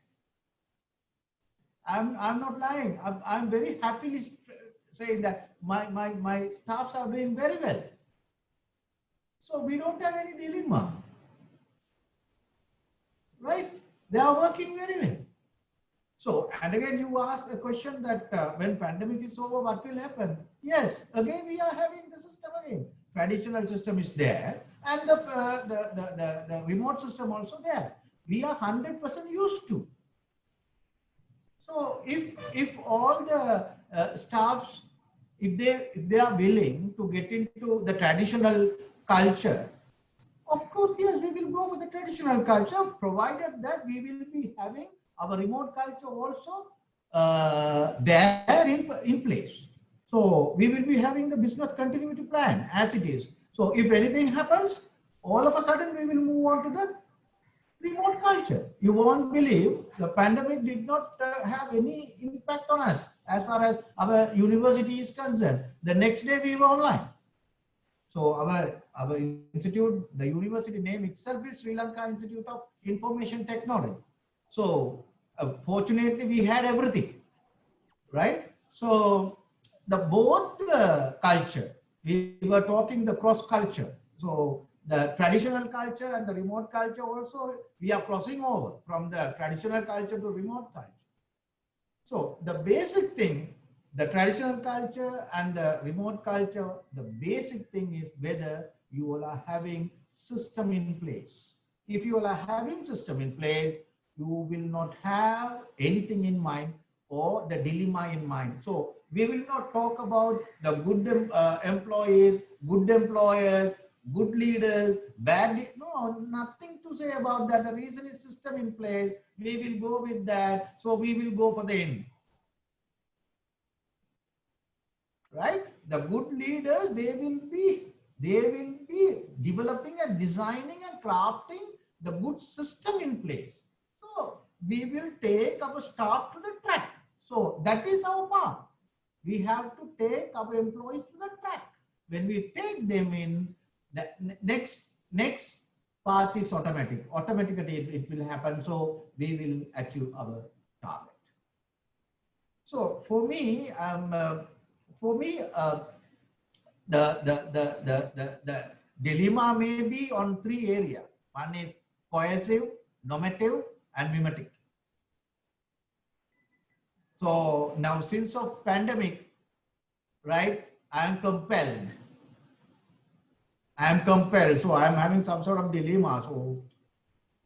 I'm not lying. I'm very happily saying that my staffs are doing very well. So we don't have any dilemma, right? They are working very well. So, and again, you asked a question that when pandemic is over, what will happen? Yes, again, we are having the system again. Traditional system is there and the remote system also there. We are 100% used to. So if all the staffs, if they are willing to get into the traditional culture, of course, yes, we will go for the traditional culture, provided that we will be having our remote culture also there in place. So we will be having the business continuity plan as it is. So if anything happens, all of a sudden we will move on to the remote culture. You won't believe the pandemic did not have any impact on us as far as our university is concerned. The next day we were online. So our institute, the university name itself is Sri Lanka Institute of Information Technology. So fortunately we had everything, right? So both the culture, we were talking the cross culture. So the traditional culture and the remote culture also, we are crossing over from the traditional culture to remote culture. So the basic thing, the traditional culture and the remote culture, the basic thing is whether you all are having system in place. If you all are having system in place, you will not have anything in mind or the dilemma in mind. So we will not talk about the good employees, good employers, good leaders, bad, no, nothing to say about that. The reason is system in place. We will go with that. So we will go for the end. Right? The good leaders, they will be developing and designing and crafting the good system in place. So we will take our staff to the track. So that is our part. We have to take our employees to the track. When we take them in, the next path is automatic. Automatically it will happen. So we will achieve our target. So for me, the dilemma may be on 3 areas. One is coercive, normative, and mimetic. So now, since of pandemic, right, I am compelled. So I am having some sort of dilemma. So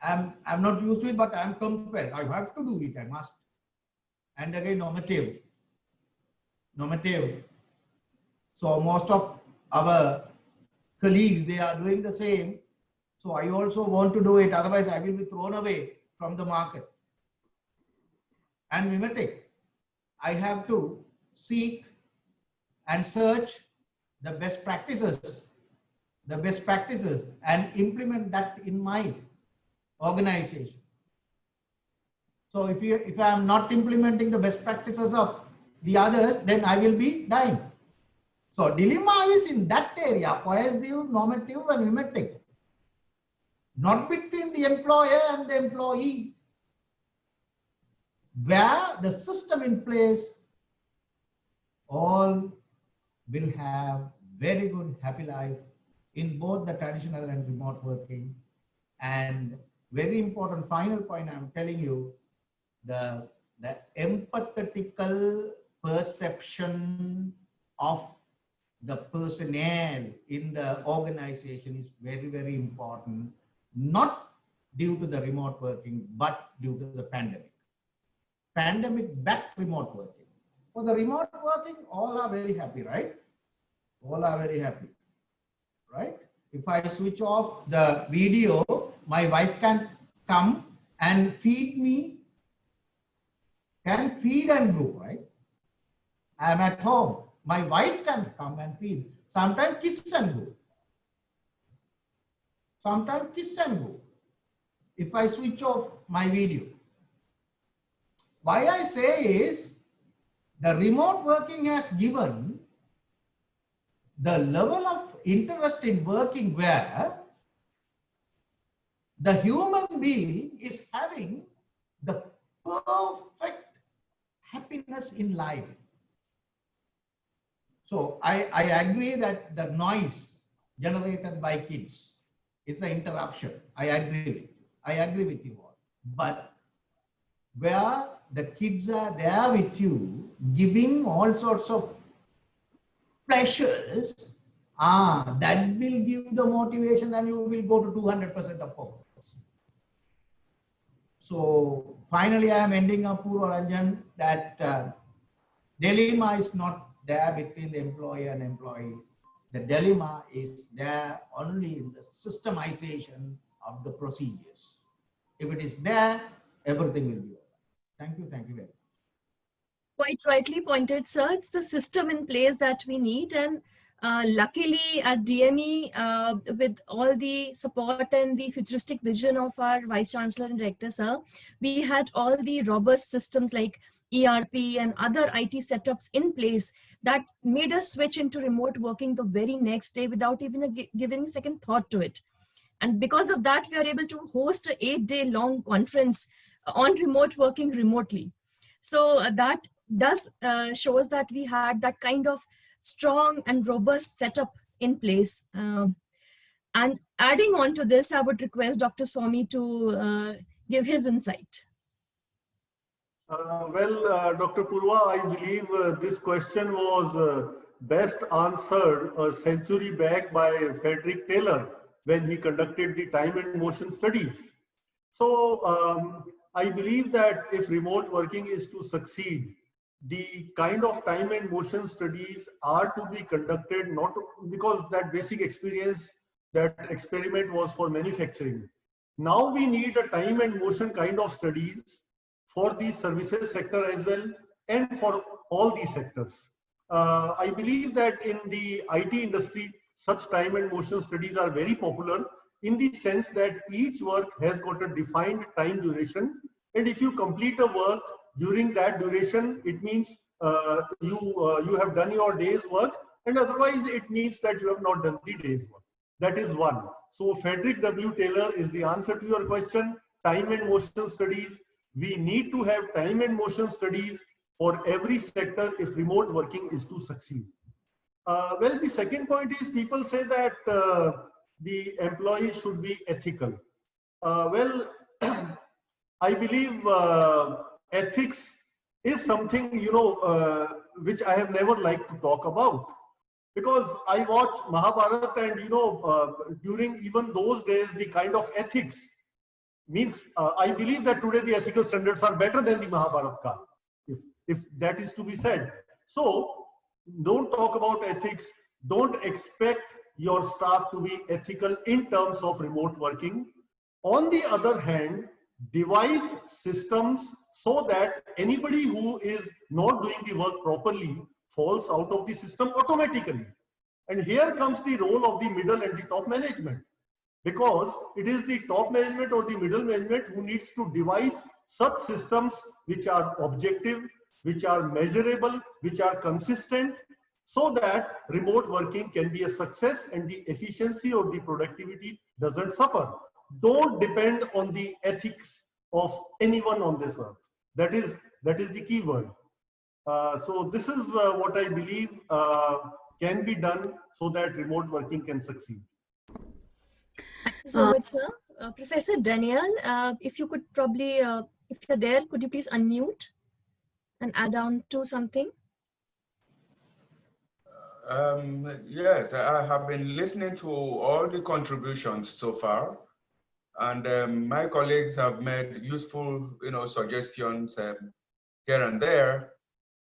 I'm not used to it, but I am compelled. I have to do it. I must. And again, normative. So most of our colleagues, they are doing the same. So I also want to do it. Otherwise, I will be thrown away from the market. And mimetic. I have to seek and search the best practices and implement that in my organization. So if I am not implementing the best practices of the others, then I will be dying. So dilemma is in that area, coercive, normative, and mimetic. Not between the employer and the employee, where the system in place, all will have very good happy life in both the traditional and remote working. And very important final point I'm telling you, the empathetical perception of the personnel in the organization is very, very important, not due to the remote working, but due to the pandemic. Pandemic-backed remote working. For the remote working, all are very happy, right? All are very happy, right? If I switch off the video, my wife can come and feed me, can feed and go, right? I am at home. My wife can come and feed. Sometimes kiss and go. Sometimes kiss and go. If I switch off my video. Why I say is, the remote working has given the level of interest in working where the human being is having the perfect happiness in life. So I agree that the noise generated by kids is an interruption. I agree with you all. But where the kids are there with you, giving all sorts of pleasures, that will give the motivation and you will go to 200% of focus. So finally, I am ending up, Purva Ranjan, that dilemma is not there between the employer and employee. The dilemma is there only in the systemization of the procedures. If it is there, everything will be over. Thank you very much. Quite rightly pointed, sir. It's the system in place that we need, and luckily at DME, with all the support and the futuristic vision of our Vice Chancellor and Director, sir, we had all the robust systems like ERP and other IT setups in place that made us switch into remote working the very next day without even giving a second thought to it. And because of that, we are able to host an 8-day-long conference on remote working remotely. So that does shows that we had that kind of strong and robust setup in place. And adding on to this, I would request Dr. Swami to give his insight. Dr. Purva, I believe this question was best answered a century back by Frederick Taylor when he conducted the time and motion studies. So I believe that if remote working is to succeed, the kind of time and motion studies are to be conducted, not because that basic experience, that experiment was for manufacturing. Now we need a time and motion kind of studies for the services sector as well, and for all these sectors. I believe that in the IT industry, such time and motion studies are very popular in the sense that each work has got a defined time duration And if you complete a work during that duration, it means you have done your day's work, and otherwise it means that you have not done the day's work. That is one. So Frederick W. Taylor is the answer to your question. Time and motion studies. We need to have time and motion studies for every sector if remote working is to succeed. Well, the second point is people say that the employee should be ethical. Well, I believe ethics is something, which I have never liked to talk about. Because I watch Mahabharata and, during even those days, the kind of ethics means, I believe that today the ethical standards are better than the Mahabharata, if that is to be said. So, don't talk about ethics. Don't expect your staff to be ethical in terms of remote working. On the other hand, devise systems so that anybody who is not doing the work properly falls out of the system automatically. And here comes the role of the middle and the top management, because it is the top management or the middle management who needs to devise such systems which are objective, which are measurable, which are consistent, so that remote working can be a success and the efficiency or the productivity doesn't suffer. Don't depend on the ethics of anyone on this earth. That is the key word. So this is what I believe can be done so that remote working can succeed. Thank you so much, sir. Professor Daniel, if you could probably, if you're there, could you please unmute and add on to something? Yes, I have been listening to all the contributions so far, and my colleagues have made useful, suggestions here and there.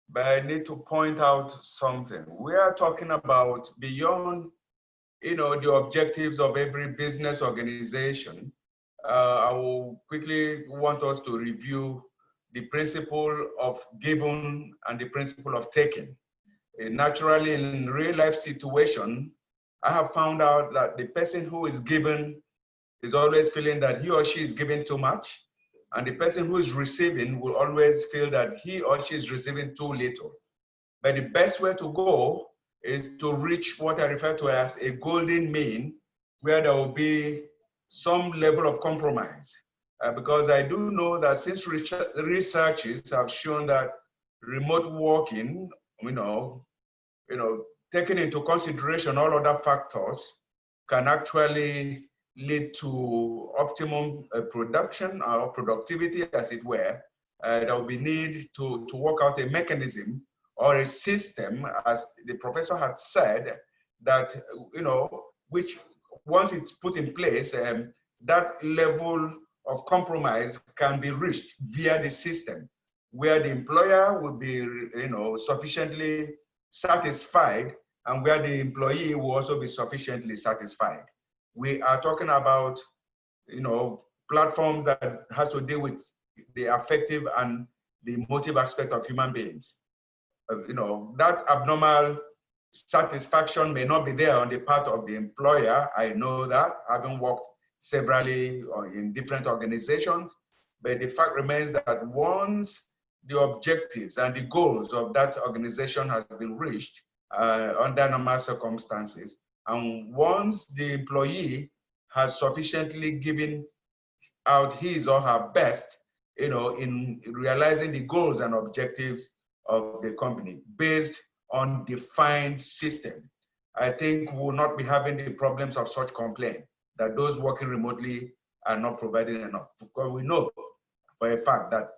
But I need to point out something. We are talking about beyond, the objectives of every business organization. I will quickly want us to review the principle of giving and the principle of taking. Naturally, in real life situation, I have found out that the person who is given is always feeling that he or she is giving too much, and the person who is receiving will always feel that he or she is receiving too little. But the best way to go is to reach what I refer to as a golden mean, where there will be some level of compromise. Because I do know that since researches have shown that remote working, taking into consideration all other factors, can actually lead to optimum production or productivity, as it were. There will be need to work out a mechanism or a system, as the professor had said, that, which once it's put in place, that level of compromise can be reached via the system, where the employer will be, sufficiently satisfied, and where the employee will also be sufficiently satisfied. We are talking about, platform that has to deal with the affective and the emotive aspect of human beings. That abnormal satisfaction may not be there on the part of the employer. I know that, having worked severally in different organizations, but the fact remains that once the objectives and the goals of that organization has been reached under normal circumstances, and once the employee has sufficiently given out his or her best, in realizing the goals and objectives of the company based on defined system, I think we will not be having the problems of such complaint that those working remotely are not providing enough. Because we know for a fact that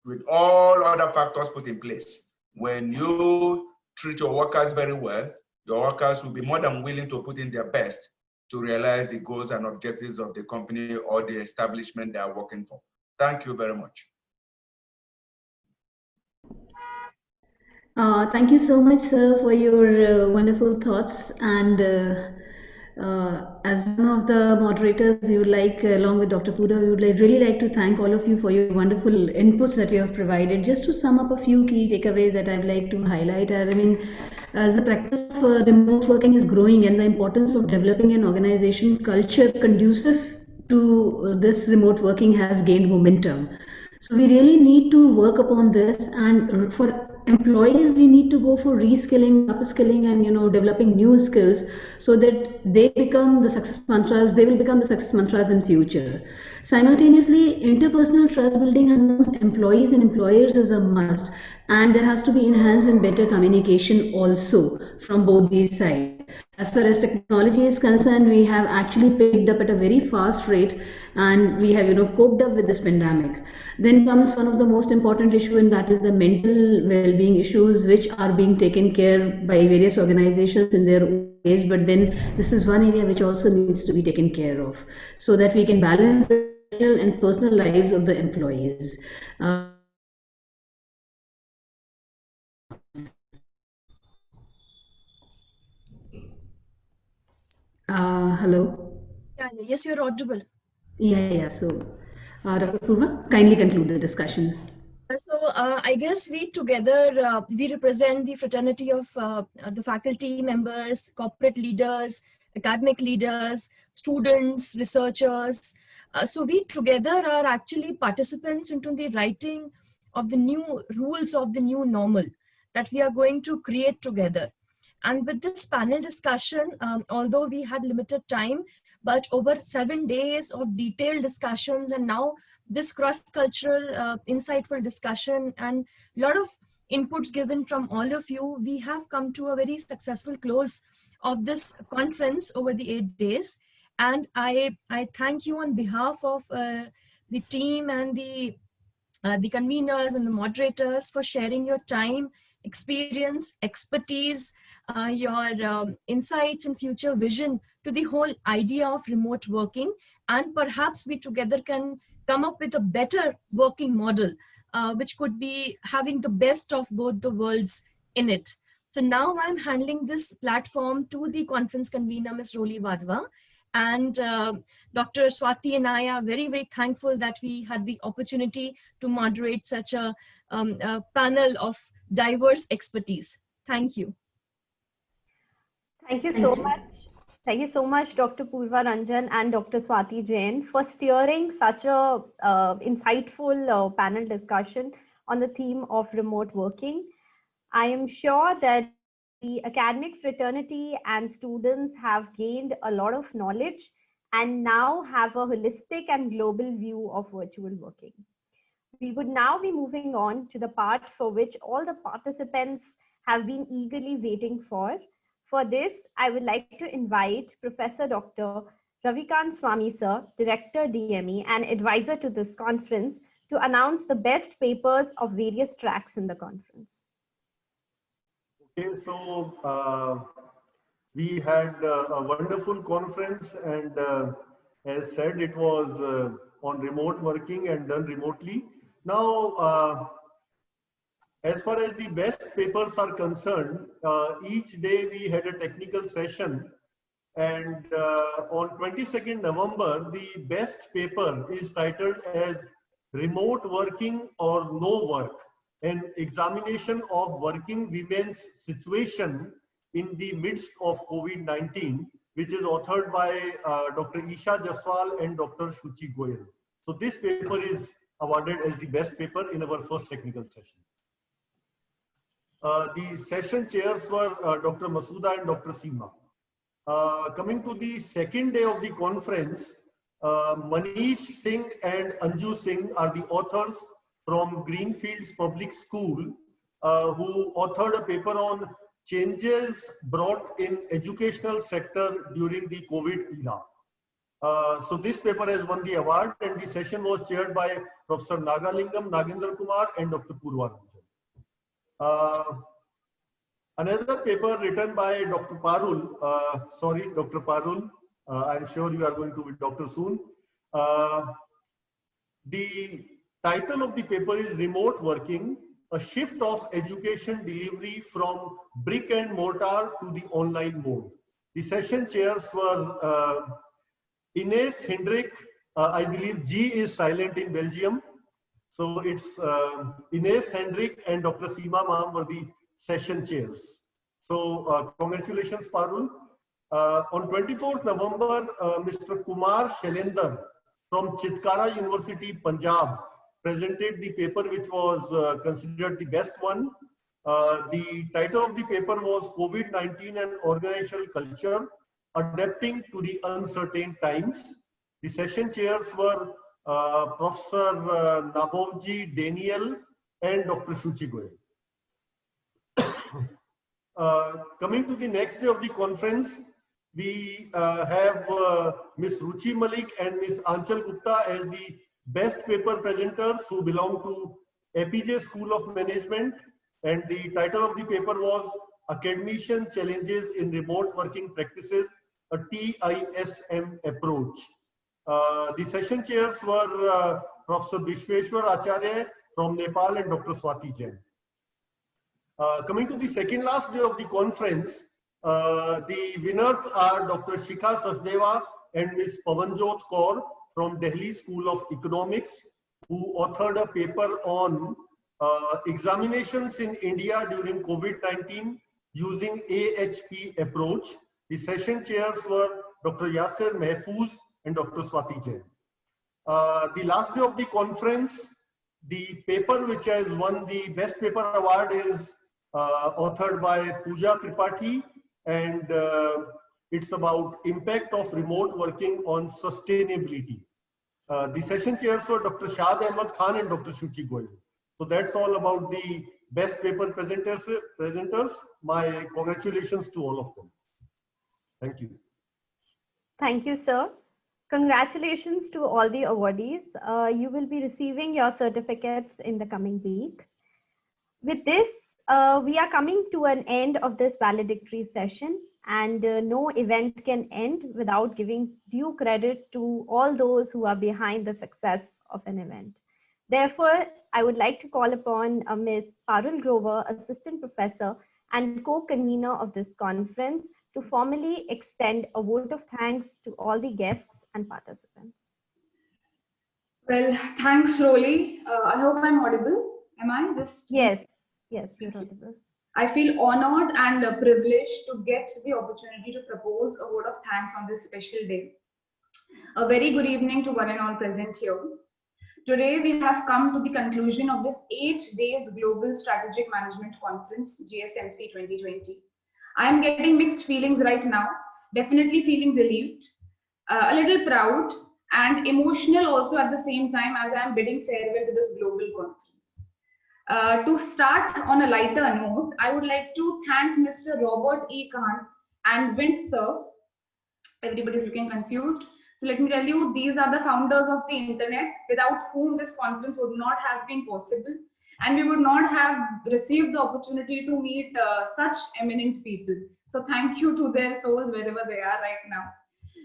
with all other factors put in place, when you treat your workers very well, your workers will be more than willing to put in their best to realize the goals and objectives of the company or the establishment they are working for. Thank you very much. Thank you so much, sir, for your wonderful thoughts. And as one of the moderators, you would like, along with Dr. Pura, we would really like to thank all of you for your wonderful inputs that you have provided. Just to sum up a few key takeaways that I'd like to highlight are, as the practice of remote working is growing and the importance of developing an organization culture conducive to this remote working has gained momentum. So we really need to work upon this, and for employees we need to go for reskilling, upskilling, and developing new skills, so that they become the success mantras. They will become the success mantras in future. Simultaneously, interpersonal trust building amongst employees and employers is a must, and there has to be enhanced and better communication also from both these sides. As far as technology is concerned, we have actually picked up at a very fast rate, and we have coped up with this pandemic. Then comes one of the most important issue, and that is the mental well-being issues, which are being taken care by various organizations in their own ways. But then this is one area which also needs to be taken care of, so that we can balance the professional and personal lives of the employees. Hello. Yeah, yes, you're audible. Yeah. So, Dr. Purva, kindly conclude the discussion. So I guess we together, we represent the fraternity of the faculty members, corporate leaders, academic leaders, students, researchers. So we together are actually participants into the writing of the new rules of the new normal that we are going to create together. And with this panel discussion, although we had limited time, but over 7 days of detailed discussions, and now this cross-cultural, insightful discussion and a lot of inputs given from all of you, we have come to a very successful close of this conference over the 8 days. And I thank you on behalf of the team and the conveners and the moderators for sharing your time, experience, expertise, your insights and future vision to the whole idea of remote working. And perhaps we together can come up with a better working model, which could be having the best of both the worlds in it. So now I'm handling this platform to the conference convener, Ms. Roli Vadva. And Dr. Swati and I are very, very thankful that we had the opportunity to moderate such a panel of diverse expertise. Thank you. Thank you so much. Thank you so much, Dr. Purva Ranjan and Dr. Swati Jain, for steering such a insightful panel discussion on the theme of remote working. I am sure that the academic fraternity and students have gained a lot of knowledge and now have a holistic and global view of virtual working. We would now be moving on to the part for which all the participants have been eagerly waiting for. For this, I would like to invite Professor Dr. Ravikant Swami Sir, Director DME and advisor to this conference, to announce the best papers of various tracks in the conference. Okay, so we had a wonderful conference, and as said, it was on remote working and done remotely. Now, as far as the best papers are concerned, each day we had a technical session, and on 22nd November, the best paper is titled as Remote Working or No Work, an examination of working women's situation in the midst of COVID-19, which is authored by Dr. Isha Jaswal and Dr. Shuchi Goyal. So this paper is awarded as the best paper in our first technical session. The session chairs were Dr. Masuda and Dr. Seema. Coming to the second day of the conference, Manish Singh and Anju Singh are the authors from Greenfields Public School, who authored a paper on changes brought in educational sector during the COVID era. So this paper has won the award, and the session was chaired by Professor Nagalingam Nagendra Kumar and Dr. Purva Ranjan. Another paper written by Dr. Parul, Dr. Parul, I'm sure you are going to be doctor soon. The title of the paper is Remote Working, a shift of education delivery from brick and mortar to the online mode. The session chairs were Ines Hendrik, I believe G is silent in Belgium. So it's Ines Hendrik and Dr. Seema Ma'am were the session chairs. So congratulations, Parul. On 24th November, Mr. Kumar Shelendar from Chitkara University, Punjab, presented the paper which was considered the best one. The title of the paper was COVID-19 and Organizational Culture, Adapting to the Uncertain Times. The session chairs were Professor Nabovji Daniel and Dr. Shuchi Goyal. Coming to the next day of the conference, we have Ms. Ruchi Malik and Ms. Anchal Gupta as the best paper presenters who belong to APJ School of Management, and the title of the paper was Academician Challenges in Remote Working Practices, a TISM Approach. The session chairs were Professor Vishweshwar Acharya from Nepal and Dr. Swati Jain. Coming to the second last day of the conference, the winners are Dr. Shikha Sachdeva and Ms. Pavanjot Kaur from Delhi School of Economics, who authored a paper on examinations in India during COVID-19 using AHP approach. The session chairs were Dr. Yasser Mehfooz and Dr. Swati Jain. The last day of the conference, the paper which has won the best paper award is authored by Pooja Tripathi, and it's about impact of remote working on sustainability. The session chairs were Dr. Shad Ahmad Khan and Dr. Shuchi Goyal. So that's all about the best paper presenters. My congratulations to all of them. Thank you. Thank you, sir. Congratulations to all the awardees. You will be receiving your certificates in the coming week. With this, we are coming to an end of this valedictory session, and no event can end without giving due credit to all those who are behind the success of an event. Therefore, I would like to call upon Ms. Parul Grover, Assistant Professor and co-convener of this conference, to formally extend a vote of thanks to all the guests and participants. Well, thanks, Rolly. I hope I'm audible. Am I? Yes, yes, you're audible. I feel honored and privileged to get the opportunity to propose a vote of thanks on this special day. A very good evening to one and all present here. Today, we have come to the conclusion of this 8 days Global Strategic Management Conference, GSMC 2020. I am getting mixed feelings right now, definitely feeling relieved, a little proud, and emotional also at the same time as I am bidding farewell to this global conference. To start on a lighter note, I would like to thank Mr. Robert E. Khan and Windsurf. Everybody's looking confused. So let me tell you, these are the founders of the internet, without whom this conference would not have been possible. And we would not have received the opportunity to meet such eminent people. So thank you to their souls wherever they are right now.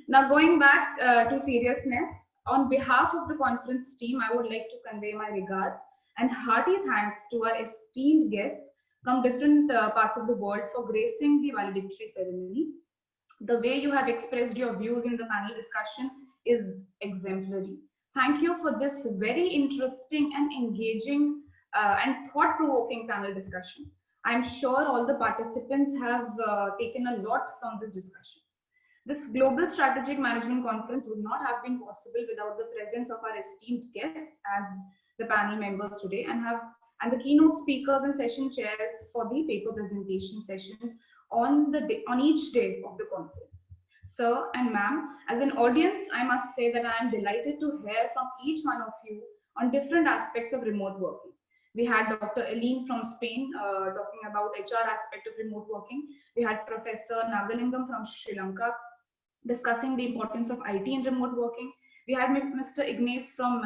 Now going back to seriousness, on behalf of the conference team, I would like to convey my regards and hearty thanks to our esteemed guests from different parts of the world for gracing the valedictory ceremony. The way you have expressed your views in the panel discussion is exemplary. Thank you for this very interesting and engaging and thought-provoking panel discussion. I'm sure all the participants have taken a lot from this discussion. This Global Strategic Management Conference would not have been possible without the presence of our esteemed guests as the panel members today, and the keynote speakers and session chairs for the paper presentation sessions on each day of the conference. Sir and ma'am, as an audience, I must say that I am delighted to hear from each one of you on different aspects of remote working. We had Dr. Aline from Spain talking about HR aspect of remote working. We had Professor Nagalingam from Sri Lanka discussing the importance of IT in remote working. We had Mr. Ignace from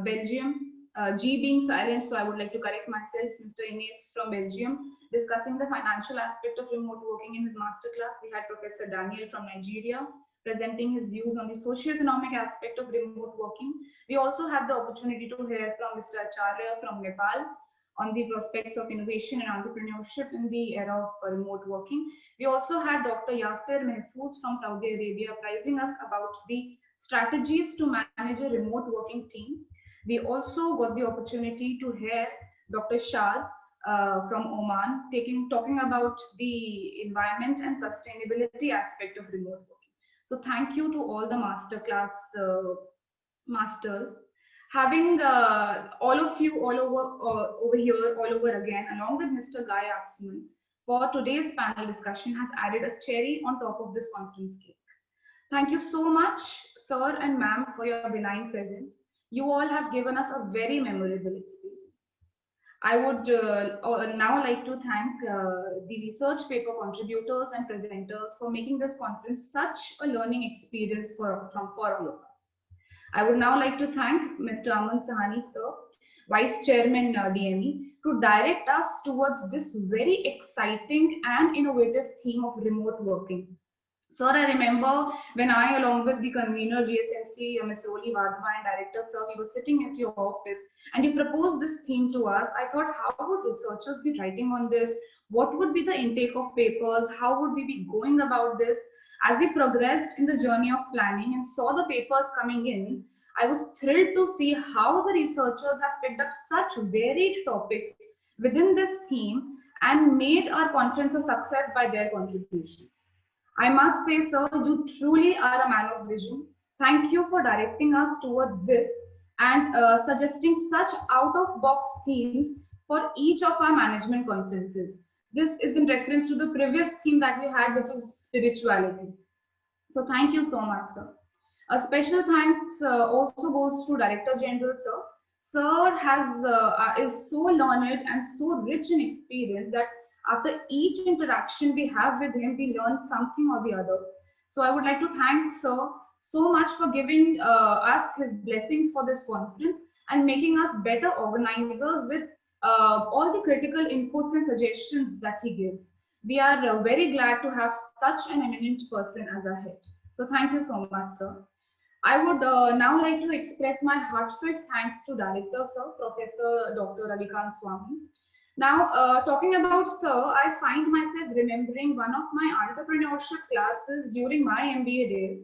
Belgium, G being silent, so I would like to correct myself, Mr. Ignace from Belgium, discussing the financial aspect of remote working in his masterclass. We had Professor Daniel from Nigeria presenting his views on the socio-economic aspect of remote working. We also had the opportunity to hear from Mr. Acharya from Nepal on the prospects of innovation and entrepreneurship in the era of remote working. We also had Dr. Yasser Mehfooz from Saudi Arabia apprising us about the strategies to manage a remote working team. We also got the opportunity to hear Dr. Shad from Oman talking about the environment and sustainability aspect of remote working. So thank you to all the masterclass masters, having all of you all over here, all over again, along with Mr. Guy Axman, for today's panel discussion has added a cherry on top of this conference cake. Thank you so much, sir and ma'am, for your benign presence. You all have given us a very memorable experience. I would now like to thank the research paper contributors and presenters for making this conference such a learning experience for all of us. I would now like to thank Mr. Aman Sahani, sir, Vice Chairman DME, to direct us towards this very exciting and innovative theme of remote working. Sir, I remember when I, along with the convener GSMC, Ms. Roli Vadhva, and director, sir, we were sitting at your office and you proposed this theme to us. I thought, how would researchers be writing on this? What would be the intake of papers? How would we be going about this? As we progressed in the journey of planning and saw the papers coming in, I was thrilled to see how the researchers have picked up such varied topics within this theme and made our conference a success by their contributions. I must say, sir, you truly are a man of vision. Thank you for directing us towards this and suggesting such out-of-box themes for each of our management conferences. This is in reference to the previous theme that we had, which is spirituality. So thank you so much, sir. A special thanks also goes to Director General, sir. Sir is so learned and so rich in experience that after each interaction we have with him, we learn something or the other. So I would like to thank Sir so much for giving us his blessings for this conference and making us better organizers with all the critical inputs and suggestions that he gives. We are very glad to have such an eminent person as our head. So thank you so much, sir. I would now like to express my heartfelt thanks to Director, sir, Professor Dr. Ravikant Swami. Now, talking about sir, I find myself remembering one of my entrepreneurship classes during my MBA days.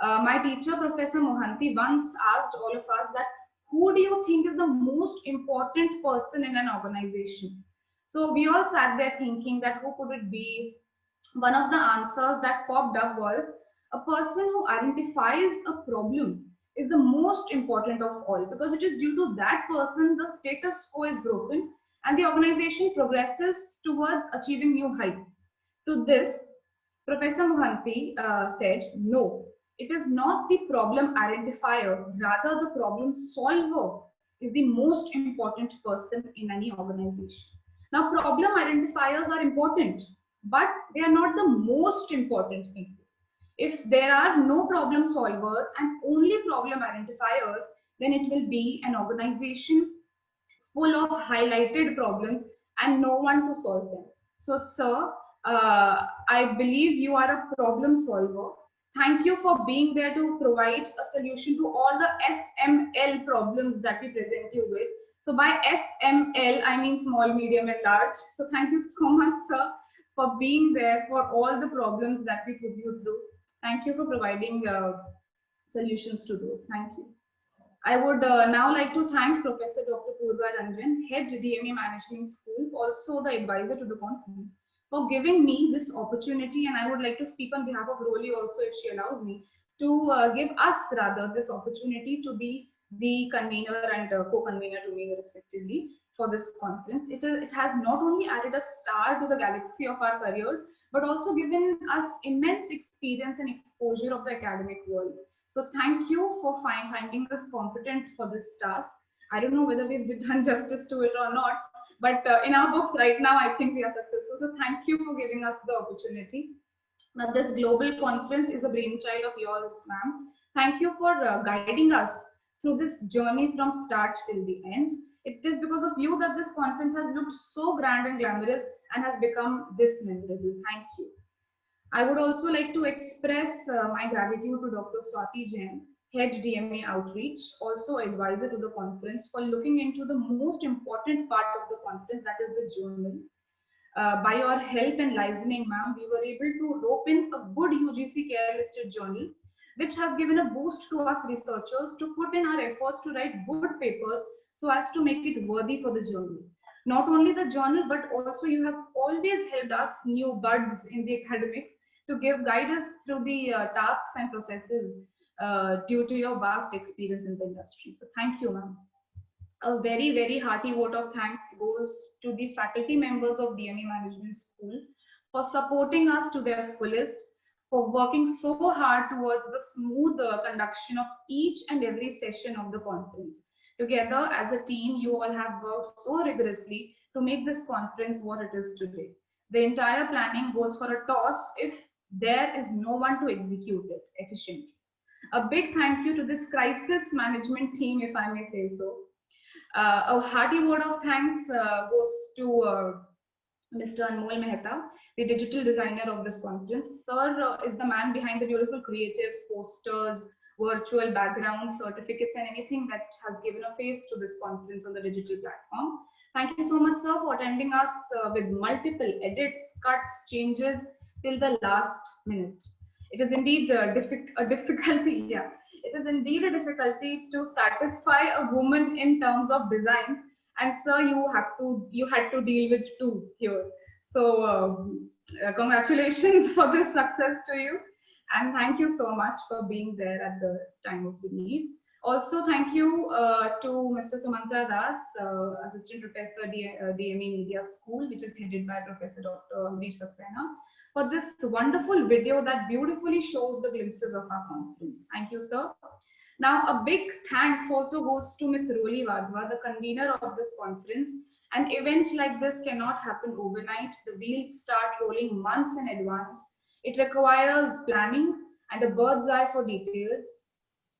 My teacher, Professor Mohanty, once asked all of us that, who do you think is the most important person in an organization? So we all sat there thinking that who could it be? One of the answers that popped up was, a person who identifies a problem is the most important of all, because it is due to that person the status quo is broken and the organization progresses towards achieving new heights. To this, Professor Mohanty said, no, it is not the problem identifier, rather the problem solver is the most important person in any organization. Now, problem identifiers are important, but they are not the most important thing. If there are no problem solvers and only problem identifiers, then it will be an organization full of highlighted problems and no one to solve them. So, sir, I believe you are a problem solver. Thank you for being there to provide a solution to all the SML problems that we present you with. So by SML, I mean small, medium, and large. So thank you so much, sir, for being there for all the problems that we put you through. Thank you for providing solutions to those. Thank you. I would now like to thank Professor Dr. Purva Ranjan, Head DMA Management School, also the advisor to the conference, for giving me this opportunity. And I would like to speak on behalf of Roli also, if she allows me, to give us rather this opportunity to be the convener and co-convener to me respectively for this conference. It has not only added a star to the galaxy of our careers, but also given us immense experience and exposure of the academic world. So thank you for finding us competent for this task. I don't know whether we've done justice to it or not, but in our books right now, I think we are successful. So thank you for giving us the opportunity. Now, this global conference is a brainchild of yours, ma'am. Thank you for guiding us through this journey from start till the end. It is because of you that this conference has looked so grand and glamorous and has become this memorable. Thank you. I would also like to express my gratitude to Dr. Swati Jain, Head DMA Outreach, also advisor to the conference, for looking into the most important part of the conference, that is the journal. By your help and licensing, ma'am, we were able to rope in a good UGC care listed journal, which has given a boost to us researchers to put in our efforts to write good papers so as to make it worthy for the journal. Not only the journal, but also you have always helped us new buds in the academics to guide us through the tasks and processes due to your vast experience in the industry. So thank you, ma'am. A very, very hearty vote of thanks goes to the faculty members of DME Management School for supporting us to their fullest, for working so hard towards the smooth conduction of each and every session of the conference. Together as a team, you all have worked so rigorously to make this conference what it is today. The entire planning goes for a toss if there is no one to execute it efficiently. A big thank you to this crisis management team, if I may say so. A hearty word of thanks goes to Mr. Anmol Mehta, the digital designer of this conference. Sir is the man behind the beautiful creatives, posters, virtual backgrounds, certificates, and anything that has given a face to this conference on the digital platform. Thank you so much, sir, for attending us with multiple edits, cuts, changes till the last minute. It is indeed a difficulty, yeah. It is indeed a difficulty to satisfy a woman in terms of design, and sir, you had to deal with two here. So congratulations for this success to you, and thank you so much for being there at the time of the need. Also, thank you to Mr. Sumanta Das, Assistant Professor, DME Media School, which is headed by Professor Dr. Amrish Saxena, for this wonderful video that beautifully shows the glimpses of our conference. Thank you, sir. Now, a big thanks also goes to Ms. Roli Wadhwa, the convener of this conference. An event like this cannot happen overnight. The wheels start rolling months in advance. It requires planning and a bird's eye for details.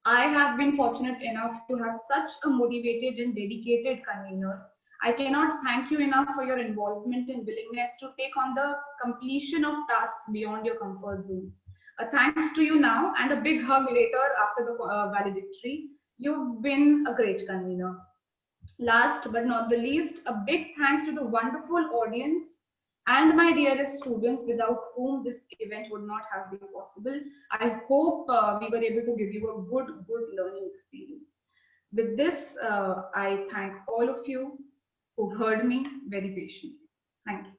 I have been fortunate enough to have such a motivated and dedicated convener. I cannot thank you enough for your involvement and willingness to take on the completion of tasks beyond your comfort zone. Thanks to you now, and a big hug later after the valedictory. You've been a great convener. Last but not the least, a big thanks to the wonderful audience and my dearest students, without whom this event would not have been possible. I hope we were able to give you a good learning experience. With this, I thank all of you who heard me very patiently. Thank you.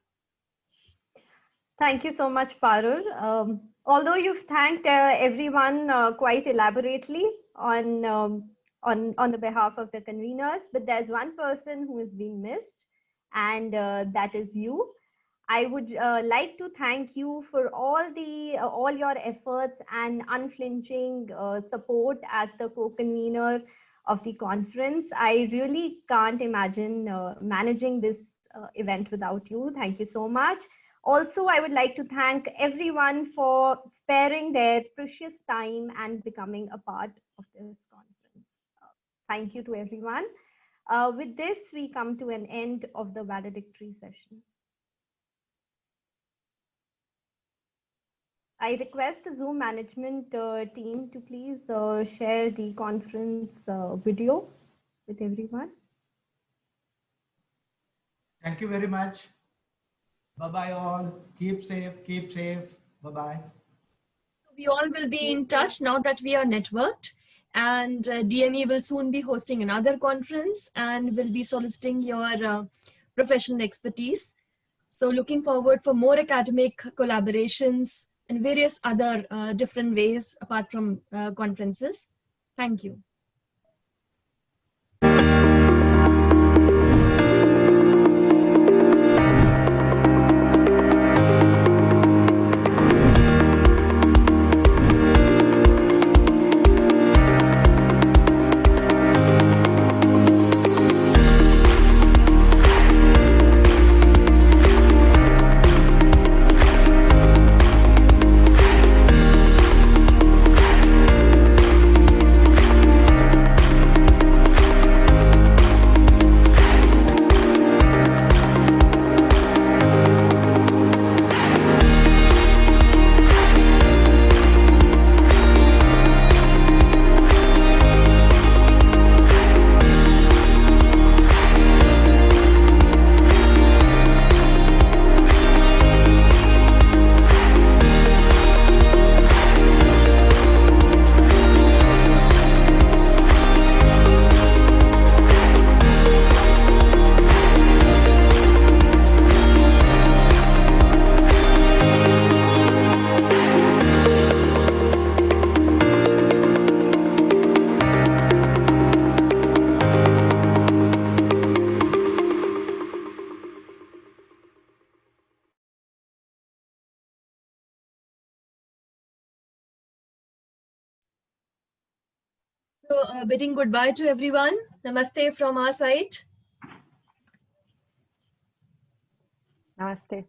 Thank you so much, Parul. Although you've thanked everyone quite elaborately on the behalf of the conveners, but there's one person who has been missed, and that is you. I would like to thank you for all your efforts and unflinching support as the co-convener of the conference. I really can't imagine managing this event without you. Thank you so much. Also, I would like to thank everyone for sparing their precious time and becoming a part of this conference. Thank you to everyone. With this, we come to an end of the valedictory session. I request the Zoom management team to please share the conference video with everyone. Thank you very much. Bye-bye all. Keep safe, keep safe. Bye-bye. We all will be in touch now that we are networked, and DME will soon be hosting another conference and will be soliciting your professional expertise. So looking forward for more academic collaborations and various other different ways apart from conferences. Thank you. So bidding goodbye to everyone. Namaste from our side. Namaste.